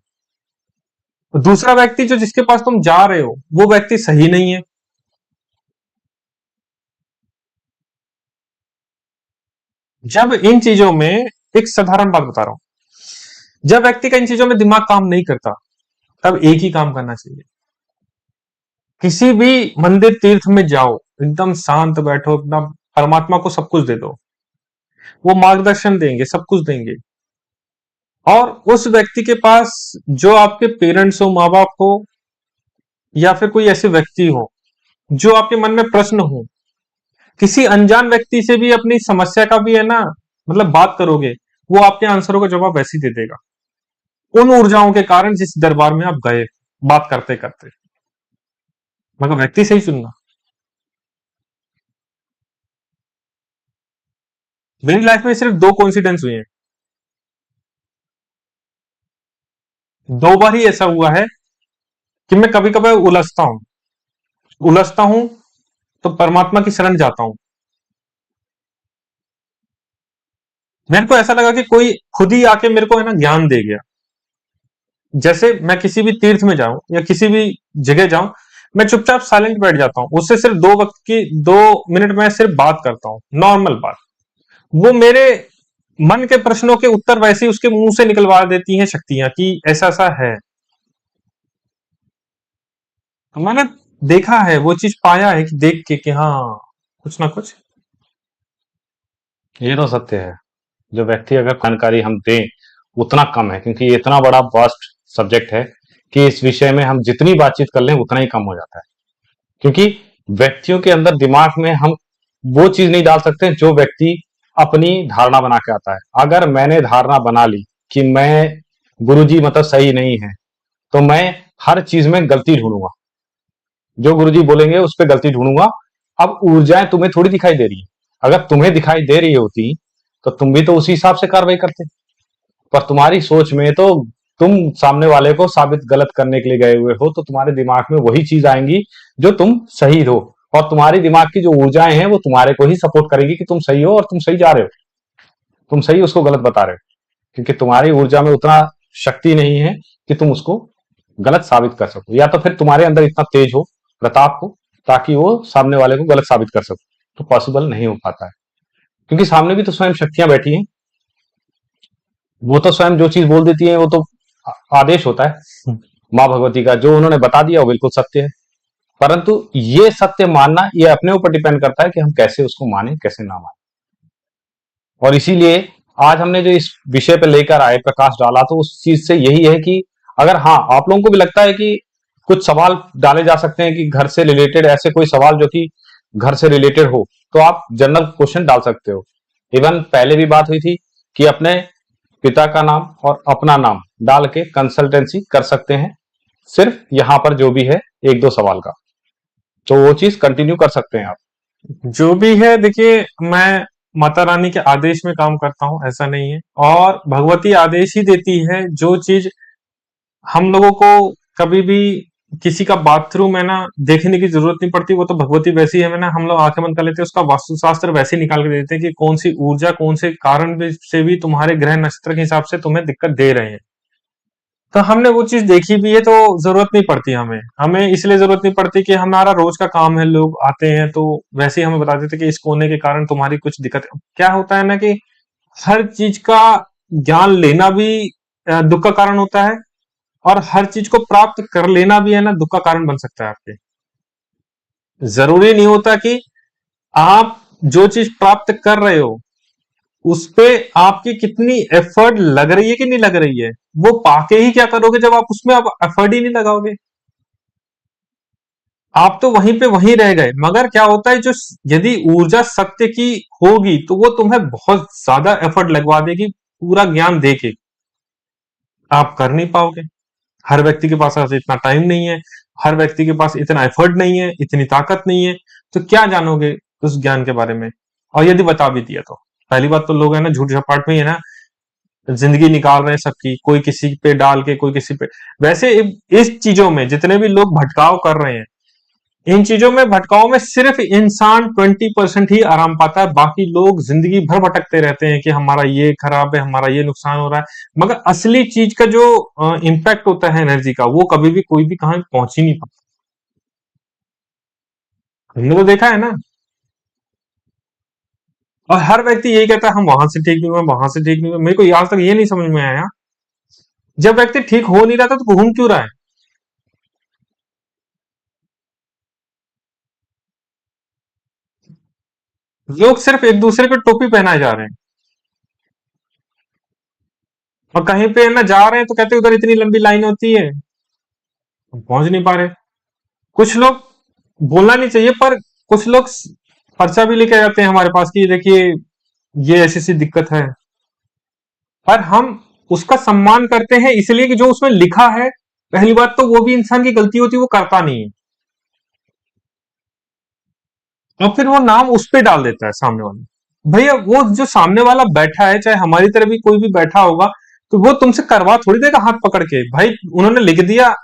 दूसरा व्यक्ति जो जिसके पास तुम जा रहे हो वो व्यक्ति सही नहीं है। जब इन चीजों में, एक साधारण बात बता रहा हूं, जब व्यक्ति का इन चीजों में दिमाग काम नहीं करता, तब एक ही काम करना चाहिए। किसी भी मंदिर तीर्थ में जाओ, एकदम शांत बैठो, एकदम परमात्मा को सब कुछ दे दो, वो मार्गदर्शन देंगे, सब कुछ देंगे। और उस व्यक्ति के पास, जो आपके पेरेंट्स हो, माँ बाप हो, या फिर कोई ऐसे व्यक्ति हो जो आपके मन में प्रश्न हो, किसी अनजान व्यक्ति से भी अपनी समस्या का भी है ना, मतलब बात करोगे, वो आपके आंसरों का जवाब वैसे ही दे देगा, उन ऊर्जाओं के कारण जिस दरबार में आप गए बात करते करते। मगर व्यक्ति सही चुनना। मेरी लाइफ में सिर्फ 2 कोइंसिडेंस हुए हैं। 2 बार ही ऐसा हुआ है कि मैं कभी कभी उलझता हूं तो परमात्मा की शरण जाता हूं। मेरे को ऐसा लगा कि कोई खुद ही आके मेरे को है ना ज्ञान दे गया। जैसे मैं किसी भी तीर्थ में जाऊं या किसी भी जगह जाऊं, मैं चुपचाप साइलेंट बैठ जाता हूं, उससे सिर्फ 2 मिनट में सिर्फ बात करता हूं, नॉर्मल बात। वो मेरे मन के प्रश्नों के उत्तर वैसे ही उसके मुंह से निकलवा देती हैं शक्तियां कि ऐसा ऐसा है। तो मैंने देखा है, वो चीज पाया है कि देख के कि हाँ, कुछ ना कुछ। ये तो सत्य है। जो व्यक्ति अगर जानकारी हम दें उतना कम है, क्योंकि ये इतना बड़ा वास्ट सब्जेक्ट है कि इस विषय में हम जितनी बातचीत कर लें उतना ही कम हो जाता है। क्योंकि व्यक्तियों के अंदर दिमाग में हम वो चीज नहीं डाल सकते जो व्यक्ति अपनी धारणा बना के आता है। अगर मैंने धारणा बना ली कि मैं, गुरुजी मतलब सही नहीं है, तो मैं हर चीज में गलती ढूंढूंगा, जो गुरुजी बोलेंगे उस पर गलती ढूंढूंगा। अब ऊर्जाएं तुम्हें थोड़ी दिखाई दे रही है, अगर तुम्हें दिखाई दे रही होती तो तुम भी तो उसी हिसाब से कार्रवाई करते। पर तुम्हारी सोच में तो, तुम सामने वाले को साबित गलत करने के लिए गए हुए हो, तो तुम्हारे दिमाग में वही चीज आएंगी जो तुम सही हो, और तुम्हारी दिमाग की जो ऊर्जाएं हैं वो तुम्हारे को ही सपोर्ट करेगी कि तुम सही हो और तुम सही जा रहे हो, तुम सही उसको गलत बता रहे हो, क्योंकि तुम्हारी ऊर्जा में उतना शक्ति नहीं है कि तुम उसको गलत साबित कर सको, या तो फिर तुम्हारे अंदर इतना तेज हो, प्रताप हो, ताकि वो सामने वाले को गलत साबित कर सको। तो पॉसिबल नहीं हो पाता है, क्योंकि सामने भी तो स्वयं शक्तियां बैठी हैं, वो तो स्वयं जो चीज बोल देती है वो तो आदेश होता है माँ भगवती का, जो उन्होंने बता दिया वो बिल्कुल सत्य है। परंतु ये सत्य मानना ये अपने ऊपर डिपेंड करता है कि हम कैसे उसको माने, कैसे ना माने। और इसीलिए आज हमने जो इस विषय पे लेकर आए, प्रकाश डाला, तो उस चीज से यही है कि अगर हाँ आप लोगों को भी लगता है कि कुछ सवाल डाले जा सकते हैं कि घर से रिलेटेड, ऐसे कोई सवाल जो कि घर से रिलेटेड हो, तो आप जनरल क्वेश्चन डाल सकते हो। इवन पहले भी बात हुई थी कि अपने पिता का नाम और अपना नाम डाल के कंसल्टेंसी कर सकते हैं, सिर्फ यहाँ पर जो भी है एक दो सवाल का, तो वो चीज कंटिन्यू कर सकते हैं आप। जो भी है, देखिए, मैं माता रानी के आदेश में काम करता हूँ, ऐसा नहीं है। और भगवती आदेश ही देती है। जो चीज हम लोगों को कभी भी किसी का बाथरूम है ना देखने की जरूरत नहीं पड़ती, वो तो भगवती वैसी है ना, हम लोग आंखें बंद कर लेते हैं, उसका वास्तुशास्त्र वैसे ही निकाल के देते हैं कि कौन सी ऊर्जा कौन से कारण से भी तुम्हारे ग्रह नक्षत्र के हिसाब से तुम्हें दिक्कत दे रहे हैं। तो हमने वो चीज देखी भी है, तो जरूरत नहीं पड़ती हमें। हमें इसलिए जरूरत नहीं पड़ती कि हमारा रोज का काम है, लोग आते हैं तो वैसे ही हमें बता देते कि इस कोने के कारण तुम्हारी कुछ दिक्कत है। क्या होता है ना कि हर चीज का ज्ञान लेना भी दुख का कारण होता है, और हर चीज को प्राप्त कर लेना भी है ना दुख का कारण बन सकता है आपके। जरूरी नहीं होता कि आप जो चीज प्राप्त कर रहे हो उस पे आपकी कितनी एफर्ट लग रही है कि नहीं लग रही है। वो पाके ही क्या करोगे जब आप उसमें आप एफर्ट ही नहीं लगाओगे, आप तो वहीं पे वहीं रह गए। मगर क्या होता है, जो यदि ऊर्जा सत्य की होगी तो वो तुम्हें बहुत ज्यादा एफर्ट लगवा देगी, पूरा ज्ञान देके आप कर नहीं पाओगे। हर व्यक्ति के पास ऐसे इतना टाइम नहीं है, हर व्यक्ति के पास इतना एफर्ट नहीं है, इतनी ताकत नहीं है, तो क्या जानोगे उस ज्ञान के बारे में। और यदि बता भी दिया तो पहली बात तो लोग है ना झूठ झपाट में ही है ना जिंदगी निकाल रहे हैं सबकी, कोई किसी पे डाल के कोई किसी पे। वैसे इस चीजों में जितने भी लोग भटकाव कर रहे हैं, इन चीजों में भटकाव में सिर्फ इंसान 20% ही आराम पाता है, बाकी लोग जिंदगी भर भटकते रहते हैं कि हमारा ये खराब है, हमारा ये नुकसान हो रहा है। मगर असली चीज का जो इम्पैक्ट होता है एनर्जी का, वो कभी भी कोई भी कहां पहुंच ही नहीं पाता। हमने तो देखा है ना। और हर व्यक्ति यही कहता है हम वहां से ठीक नहीं हुए, वहां से ठीक नहीं हुए। मेरे को आज तक ये नहीं समझ में आया, जब व्यक्ति ठीक हो नहीं रहा था तो घूम क्यों रहा है। लोग सिर्फ एक दूसरे पे टोपी पहनाए जा रहे हैं, और कहीं पे ना जा रहे हैं तो कहते हैं उधर इतनी लंबी लाइन होती है, हम पहुंच नहीं पा रहे। कुछ लोग, बोलना नहीं चाहिए, पर कुछ लोग पर्चा भी लेके आ जाते हैं हमारे पास कि देखिए ये ऐसी सी दिक्कत है, पर हम उसका सम्मान करते हैं इसलिए कि जो उसमें लिखा है, पहली बात तो वो भी इंसान की गलती होती है, वो करता नहीं है, और फिर वो नाम उस पे डाल देता है सामने वाला। भैया वो जो सामने वाला बैठा है, चाहे हमारी तरह भी कोई भी बैठा होगा, तो वो तुमसे करवा थोड़ी देगा हाथ पकड़ के। भाई उन्होंने लिख दिया,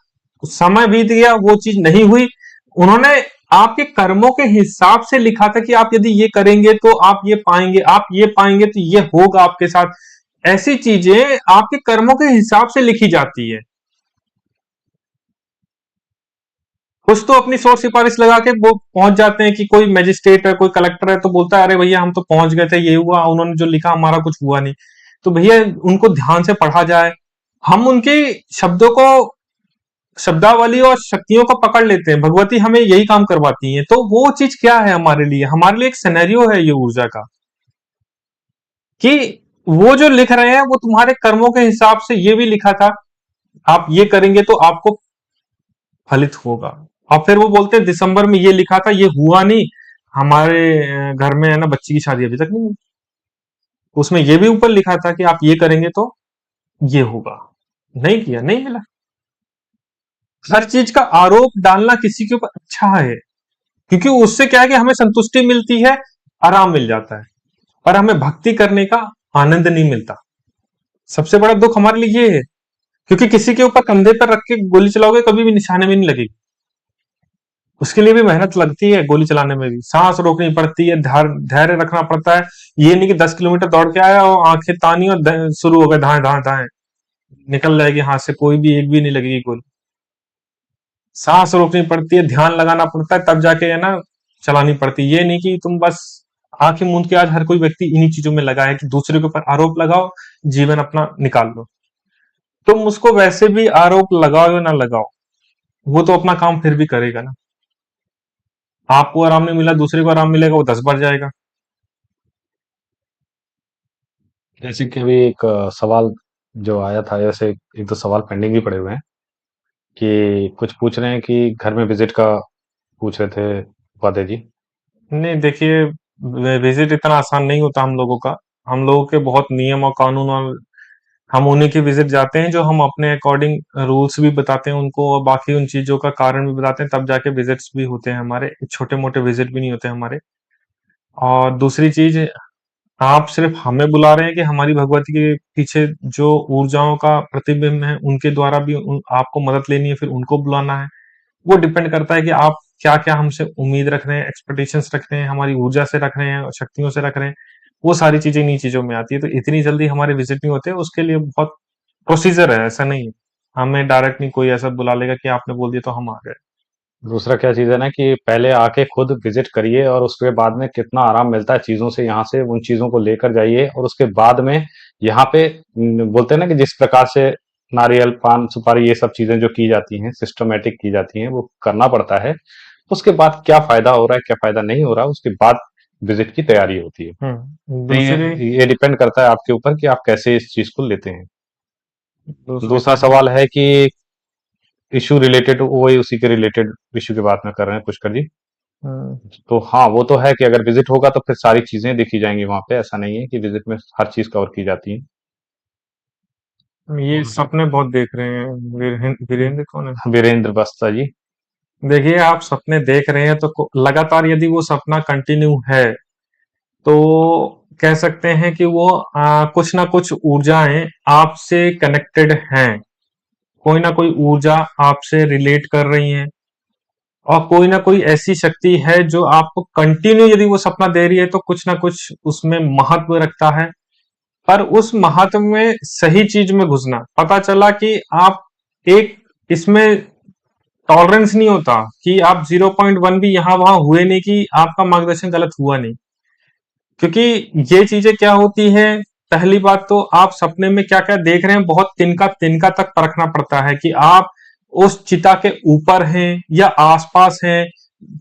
समय बीत गया, वो चीज नहीं हुई। उन्होंने आपके कर्मों के हिसाब से लिखा था कि आप यदि ये करेंगे तो आप ये पाएंगे, आप ये पाएंगे तो ये होगा आपके साथ। ऐसी चीजें आपके कर्मों के हिसाब से लिखी जाती है। कुछ तो अपनी सोच सिफारिश लगा के वो पहुंच जाते हैं कि कोई मैजिस्ट्रेट है, कोई कलेक्टर है, तो बोलता है अरे भैया हम तो पहुंच गए थे, ये हुआ, उन्होंने जो लिखा हमारा कुछ हुआ नहीं। तो भैया उनको ध्यान से पढ़ा जाए। हम उनके शब्दों को, शब्दावली और शक्तियों को पकड़ लेते हैं। भगवती हमें यही काम करवाती है। तो वो चीज क्या है हमारे लिए, हमारे लिए एक सिनेरियो है ये ऊर्जा का, कि वो जो लिख रहे हैं वो तुम्हारे कर्मों के हिसाब से ये भी लिखा था, आप ये करेंगे तो आपको फलित होगा। और फिर वो बोलते हैं दिसंबर में ये लिखा था, ये हुआ नहीं, हमारे घर में है ना बच्ची की शादी अभी तक नहीं हुई, उसमें ये भी ऊपर लिखा था कि आप ये करेंगे तो ये होगा, नहीं किया, नहीं मिला। हर चीज का आरोप डालना किसी के ऊपर अच्छा है, क्योंकि उससे क्या है कि हमें संतुष्टि मिलती है, आराम मिल जाता है, पर हमें भक्ति करने का आनंद नहीं मिलता। सबसे बड़ा दुख हमारे लिए ये है, क्योंकि किसी के ऊपर कंधे पर रख के गोली चलाओगे कभी भी निशाने में नहीं लगेगी। उसके लिए भी मेहनत लगती है, गोली चलाने में भी सांस रोकनी पड़ती है, धैर्य रखना पड़ता है। ये नहीं कि 10 किलोमीटर दौड़ के आया और आंखें तानी और शुरू हो गए धाए धाए धाए, निकल जाएगी हाथ से, कोई भी एक भी नहीं लगेगी गोली। सांस रोकनी पड़ती है, ध्यान लगाना पड़ता है, तब जाके है ना चलानी पड़ती है। ये नहीं कि तुम बस आंखें मूंद के, आज हर कोई व्यक्ति इन्हीं चीजों में लगा है कि दूसरे के ऊपर आरोप लगाओ, जीवन अपना निकाल लो। तुम उसको वैसे भी आरोप लगाओ या ना लगाओ, वो तो अपना काम फिर भी करेगा ना। आपको आराम नहीं मिला, दूसरे को आराम मिलेगा, वो 10 बार जाएगा। जैसे कि अभी एक सवाल जो आया था, ऐसे एक दो सवाल पेंडिंग भी पड़े हुए हैं कि कुछ पूछ रहे हैं कि घर में विजिट का पूछ रहे थे उपाध्याय जी। नहीं देखिए, विजिट इतना आसान नहीं होता हम लोगों का। हम लोगों के बहुत नियम और कानून, और हम उन्हीं की विजिट जाते हैं जो हम अपने अकॉर्डिंग रूल्स भी बताते हैं उनको, और बाकी उन चीजों का कारण भी बताते हैं, तब जाके विजिट्स भी होते हैं हमारे। छोटे मोटे विजिट भी नहीं होते हमारे। और दूसरी चीज, आप सिर्फ हमें बुला रहे हैं कि हमारी भगवती के पीछे जो ऊर्जाओं का प्रतिबिंब है उनके द्वारा भी आपको मदद लेनी है, फिर उनको बुलाना है। वो डिपेंड करता है कि आप क्या क्या हमसे उम्मीद रख रहे हैं, एक्सपेक्टेशंस रख रहे हैं, हमारी ऊर्जा से रख रहे हैं और शक्तियों से रख रहे हैं। वो सारी चीजें इन्हीं चीजों में आती है। तो इतनी जल्दी हमारे विजिट नहीं होते, उसके लिए बहुत प्रोसीजर है, ऐसा नहीं है। हमें डायरेक्ट नहीं कोई ऐसा बुला लेगा कि आपने बोल दिया तो हम आ गए। दूसरा क्या चीज़ है ना कि पहले आके खुद विजिट करिए और उसके बाद में कितना आराम मिलता है चीज़ों से, यहाँ से उन चीज़ों को लेकर जाइए और उसके बाद में यहाँ पे बोलते हैं ना कि जिस प्रकार से नारियल, पान, सुपारी, ये सब चीज़ें जो की जाती हैं, सिस्टमेटिक की जाती हैं, वो करना पड़ता है। उसके बाद क्या फ़ायदा हो रहा है, क्या फ़ायदा नहीं हो रहा है, उसके बाद विजिट की तैयारी होती है। तो दूसरी ये डिपेंड करता है आपके ऊपर कि आप कैसे इस चीज़ को लेते हैं। दूसरी दूसरा चीज, सवाल है कि इश्यू रिलेटेड, वही उसी के रिलेटेड इश्यू की बात में कर रहे हैं पुष्कर जी। हम्म, तो हाँ, वो तो है कि अगर विजिट होगा तो फिर सारी चीजें देखी जाएंगी वहां पे। ऐसा नहीं है कि विजिट में हर चीज कवर की जाती है। ये और सपने बहुत देख रहे हैं। वीरेंद्र कौन है? वीरेंद्र बस्ता जी। देखिए, आप सपने देख रहे हैं तो लगातार यदि वो सपना कंटिन्यू है, तो कह सकते हैं कि वो कुछ ना कुछ ऊर्जाएं आपसे कनेक्टेड हैं। कोई ना कोई ऊर्जा आपसे रिलेट कर रही है, और कोई ना कोई ऐसी शक्ति है जो आपको कंटिन्यू, यदि वो सपना दे रही है तो कुछ ना कुछ उसमें महत्व रखता है। पर उस महत्व में सही चीज में घुसना, पता चला कि आप एक इसमें टॉलरेंस नहीं होता कि आप 0.1 भी यहां वहां हुए नहीं, कि आपका मार्गदर्शन गलत हुआ नहीं। क्योंकि ये चीजें क्या होती है, पहली बात तो आप सपने में क्या क्या देख रहे हैं बहुत तिनका तिनका तक परखना पड़ता है कि आप उस चिता के ऊपर हैं या आसपास हैं,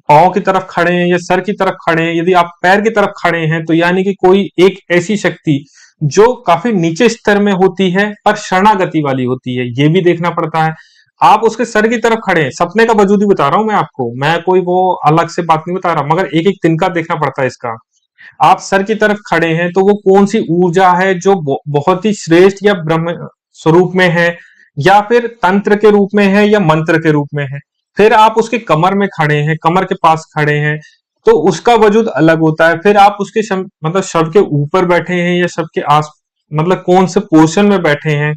पांव की तरफ खड़े हैं या सर की तरफ खड़े हैं। यदि आप पैर की तरफ खड़े हैं तो यानी कि कोई एक ऐसी शक्ति जो काफी नीचे स्तर में होती है पर शरणागति वाली होती है, ये भी देखना पड़ता है। आप उसके सर की तरफ खड़े हैं, सपने का वजूद ही बता रहा हूं मैं आपको, मैं कोई वो अलग से बात नहीं बता रहा, मगर एक एक तिनका देखना पड़ता है इसका। आप सर की तरफ खड़े हैं तो वो कौन सी ऊर्जा है जो बहुत ही श्रेष्ठ या ब्रह्म स्वरूप में है, या फिर तंत्र के रूप में है या मंत्र के रूप में है। फिर आप उसके कमर में खड़े हैं, कमर के पास खड़े हैं, तो उसका वजूद अलग होता है। फिर आप उसके मतलब शव के ऊपर बैठे हैं या शव के आस, मतलब कौन से पोर्शन में बैठे हैं,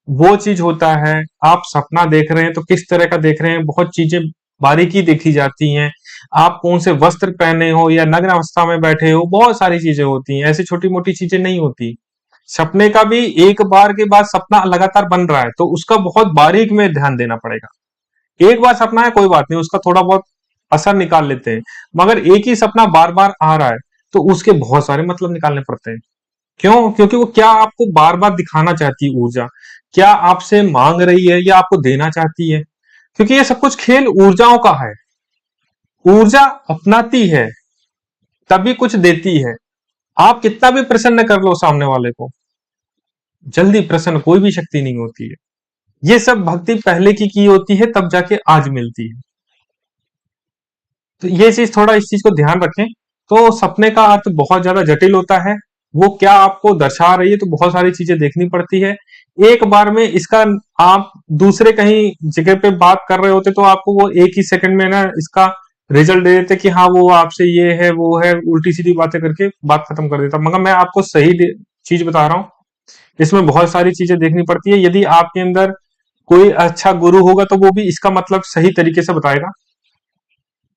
वो चीज होता है। आप सपना देख रहे हैं तो किस तरह का देख रहे हैं, बहुत चीजें बारीकी देखी जाती हैं। आप कौन से वस्त्र पहने हो या नग्न अवस्था में बैठे हो, बहुत सारी चीजें होती हैं, ऐसी छोटी मोटी चीजें नहीं होती। सपने का भी एक बार के बाद सपना लगातार बन रहा है तो उसका बहुत बारीक में ध्यान देना पड़ेगा। एक बार सपना है कोई बात नहीं, उसका थोड़ा बहुत असर निकाल लेते हैं, मगर एक ही सपना बार बार आ रहा है तो उसके बहुत सारे मतलब निकालने पड़ते हैं। क्यों? क्योंकि वो क्या आपको बार बार दिखाना चाहती है ऊर्जा, क्या आपसे मांग रही है या आपको देना चाहती है। क्योंकि ये सब कुछ खेल ऊर्जाओं का है। ऊर्जा अपनाती है तभी कुछ देती है। आप कितना भी प्रसन्न कर लो सामने वाले को, जल्दी प्रसन्न कोई भी शक्ति नहीं होती है। ये सब भक्ति पहले की होती है, तब जाके आज मिलती है। तो ये चीज, थोड़ा इस चीज को ध्यान रखें। तो सपने का अर्थ बहुत ज्यादा जटिल होता है, वो क्या आपको दर्शा रही है, तो बहुत सारी चीजें देखनी पड़ती है। एक बार में इसका आप दूसरे कहीं जगह पे बात कर रहे होते तो आपको वो एक ही सेकंड में ना इसका रिजल्ट दे देते कि हाँ वो आपसे ये है वो है, उल्टी सीधी बातें करके बात खत्म कर देता। मगर मैं आपको सही चीज बता रहा हूँ, इसमें बहुत सारी चीजें देखनी पड़ती है। यदि आपके अंदर कोई अच्छा गुरु होगा तो वो भी इसका मतलब सही तरीके से बताएगा।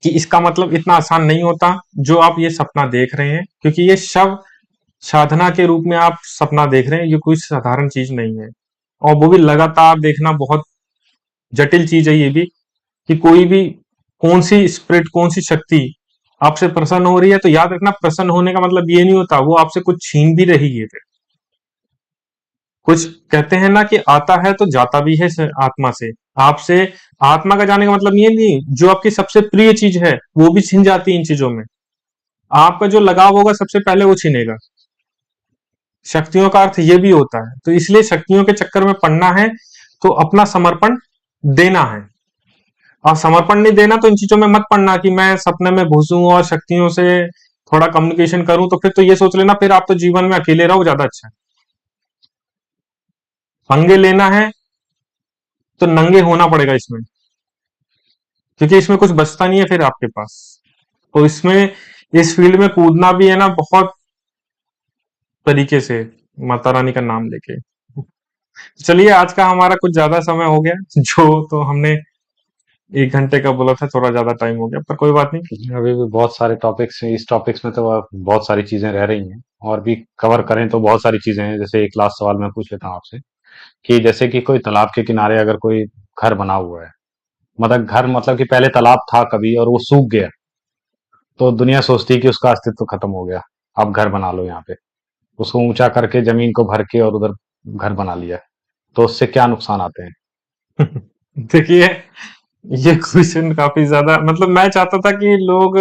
कि इसका मतलब इतना आसान नहीं होता जो आप ये सपना देख रहे हैं, क्योंकि ये सब साधना के रूप में आप सपना देख रहे हैं, ये कोई साधारण चीज नहीं है। और वो भी लगातार देखना बहुत जटिल चीज है ये भी, कि कोई भी कौन सी स्पिरिट, कौन सी शक्ति आपसे प्रसन्न हो रही है, तो याद रखना प्रसन्न होने का मतलब ये नहीं होता वो आपसे कुछ छीन भी रही है। फिर कुछ कहते हैं ना कि आता है तो जाता भी है आत्मा से, आपसे आत्मा का जाने का मतलब ये नहीं, जो आपकी सबसे प्रिय चीज है वो भी छिन जाती है इन चीजों में। आपका जो लगाव होगा सबसे पहले वो छिनेगा। शक्तियों का अर्थ ये भी होता है, तो इसलिए शक्तियों के चक्कर में पड़ना है तो अपना समर्पण देना है। और समर्पण नहीं देना तो इन चीजों में मत पड़ना कि मैं सपने में घुसूं और शक्तियों से थोड़ा कम्युनिकेशन करूं, तो फिर तो ये सोच लेना फिर आप तो जीवन में अकेले रहो, ज्यादा अच्छा है। पंगे लेना है तो नंगे होना पड़ेगा इसमें, क्योंकि इसमें कुछ बचता नहीं है फिर आपके पास। तो इसमें इस फील्ड में कूदना भी है ना बहुत तरीके से, माता रानी का नाम लेके। चलिए आज का हमारा कुछ ज्यादा समय हो गया, जो तो हमने 1 घंटे का बोला था, थोड़ा ज्यादा टाइम हो गया, पर कोई बात नहीं। अभी भी बहुत सारे टॉपिक्स हैं, इस टॉपिक्स में तो बहुत सारी चीजें रह रही हैं और भी कवर करें तो बहुत सारी चीजें हैं। जैसे एक लास्ट सवाल मैं पूछ लेता हूँ आपसे कि जैसे कि कोई तालाब के किनारे अगर कोई घर बना हुआ है, मतलब घर मतलब कि पहले तालाब था कभी और वो सूख गया, तो दुनिया सोचती है कि उसका अस्तित्व खत्म हो गया, आप घर बना लो यहाँ पे, उसको ऊंचा करके जमीन को भर के और उधर घर बना लिया, तो उससे क्या नुकसान आते हैं? देखिए, ये क्वेश्चन काफी ज्यादा, मतलब मैं चाहता था कि लोग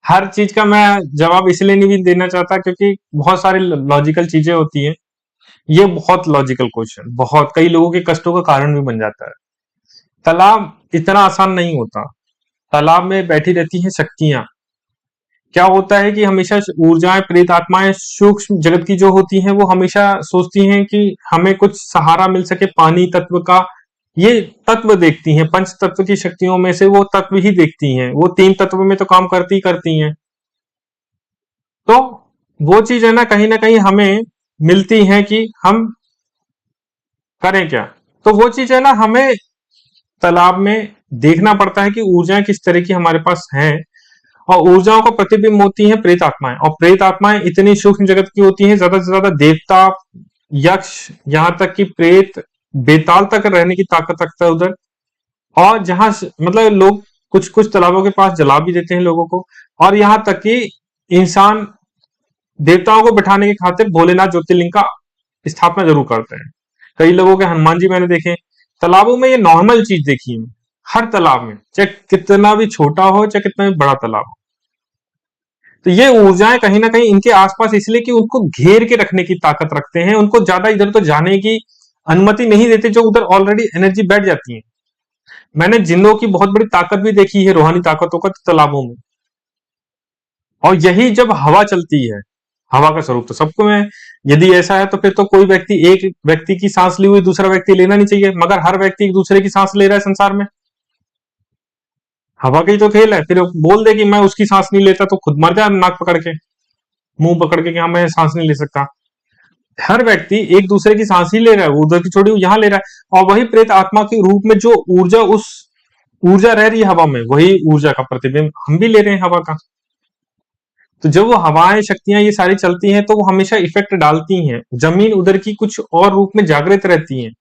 हर चीज का मैं जवाब इसलिए नहीं भी देना चाहता क्योंकि बहुत सारी लॉजिकल चीजें होती हैं। ये बहुत लॉजिकल क्वेश्चन, बहुत कई लोगों के कष्टों का कारण भी बन जाता है। तालाब इतना आसान नहीं होता। तालाब में बैठी रहती हैं शक्तियां। क्या होता है कि हमेशा ऊर्जाएं, प्रेत आत्माएं, सूक्ष्म जगत की जो होती हैं वो हमेशा सोचती हैं कि हमें कुछ सहारा मिल सके पानी तत्व का। ये तत्व देखती हैं, पंच तत्व की शक्तियों में से वो तत्व ही देखती हैं, वो 3 तत्व में तो काम करती ही करती हैं। तो वो चीज है ना कहीं हमें मिलती है कि हम करें क्या। तो वो चीज है ना हमें तालाब में देखना पड़ता है कि ऊर्जाएं किस तरह की हमारे पास हैं। और ऊर्जाओं का प्रतिबिंब होती है प्रेत आत्माएं, और प्रेत आत्माएं इतनी सूक्ष्म जगत की होती हैं, ज्यादा से ज्यादा देवता, यक्ष, यहाँ तक कि प्रेत, बेताल तक रहने की ताकत रखता है उधर। और जहां मतलब लोग कुछ कुछ तालाबों के पास जला भी देते हैं लोगों को। और यहाँ तक कि इंसान देवताओं को बिठाने की खातिर भोलेनाथ ज्योतिर्लिंग का स्थापना जरूर करते हैं। कई लोगों के हनुमान जी मैंने देखे तालाबों में, ये नॉर्मल चीज देखी है हर तालाब में, चाहे कितना भी छोटा हो चाहे कितना भी बड़ा तालाब हो। तो ये ऊर्जाएं कहीं ना कहीं इनके आसपास इसलिए कि उनको घेर के रखने की ताकत रखते हैं, उनको ज्यादा इधर तो जाने की अनुमति नहीं देते, जो उधर ऑलरेडी एनर्जी बैठ जाती है। मैंने जिन्नों की बहुत बड़ी ताकत भी देखी है, रूहानी ताकतों का, तालाबों में। और यही जब हवा चलती है, हवा का स्वरूप तो सबको में है। यदि ऐसा है तो फिर तो कोई व्यक्ति, एक व्यक्ति की सांस ली हुई दूसरा व्यक्ति लेना नहीं चाहिए, मगर हर व्यक्ति एक दूसरे की सांस ले रहा है संसार में। हवा का ही तो खेल है। फिर बोल दे कि मैं उसकी सांस नहीं लेता तो खुद मर जाए नाक पकड़ के, मुंह पकड़ के कि हाँ मैं सांस नहीं ले सकता। हर व्यक्ति एक दूसरे की सांस ही ले रहा है, वो उधर की छोड़ी यहाँ ले रहा है। और वही प्रेत आत्मा के रूप में जो ऊर्जा, उस ऊर्जा रह रही है हवा में, वही ऊर्जा का प्रतिबिंब हम भी ले रहे हैं हवा का। तो जब वो हवाएं, शक्तियां ये सारी चलती हैं तो वो हमेशा इफेक्ट डालती हैं। जमीन उधर की कुछ और रूप में जागृत रहती है,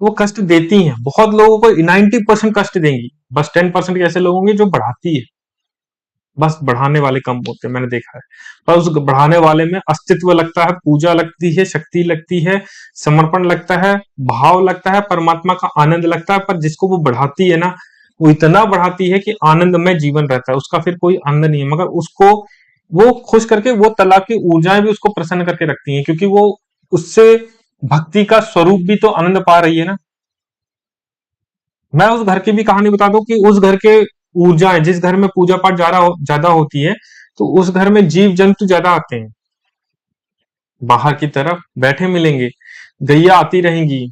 वो कष्ट देती हैं। बहुत लोगों को 90% कष्ट देंगी, बस 10% ऐसे लोग होंगे जो बढ़ाती है। बस बढ़ाने वाले कम होते हैं, मैंने देखा है। पर उस बढ़ाने वाले में अस्तित्व लगता है, पूजा लगती है, शक्ति लगती है, समर्पण लगता है, भाव लगता है, परमात्मा का आनंद लगता है। पर जिसको वो बढ़ाती है ना, वो इतना बढ़ाती है कि आनंदमय जीवन रहता है उसका, फिर कोई अंत नहीं है। मगर उसको वो खुश करके, वो तालाब की ऊर्जाएं भी उसको प्रसन्न करके रखती हैं, क्योंकि वो उससे भक्ति का स्वरूप भी तो आनंद पा रही है ना। मैं उस घर की भी कहानी बता दूं कि उस घर के ऊर्जाएं, जिस घर में पूजा पाठ ज्यादा होती है, तो उस घर में जीव जंतु ज्यादा आते हैं। बाहर की तरफ बैठे मिलेंगे, गैया आती रहेंगी,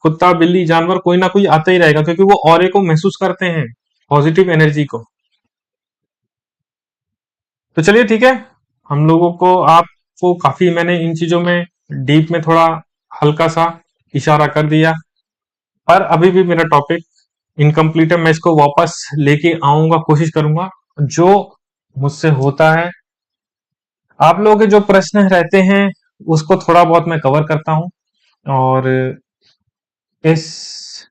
कुत्ता बिल्ली जानवर कोई ना कोई आता ही रहेगा, क्योंकि वो ऑरे को महसूस करते हैं, पॉजिटिव एनर्जी को। तो चलिए ठीक है, हम लोगों को, आपको काफी मैंने इन चीजों में डीप में थोड़ा हल्का सा इशारा कर दिया, पर अभी भी मेरा टॉपिक इनकम्प्लीट है, मैं इसको वापस लेके आऊंगा, कोशिश करूंगा जो मुझसे होता है। आप लोगों के जो प्रश्न रहते हैं उसको थोड़ा बहुत मैं कवर करता हूं, और इस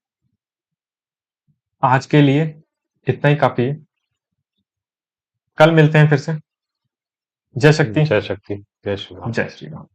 आज के लिए इतना ही काफी है। कल मिलते हैं फिर से। जय शक्ति। जय शक्ति, जय श्री राम। जय श्री राम।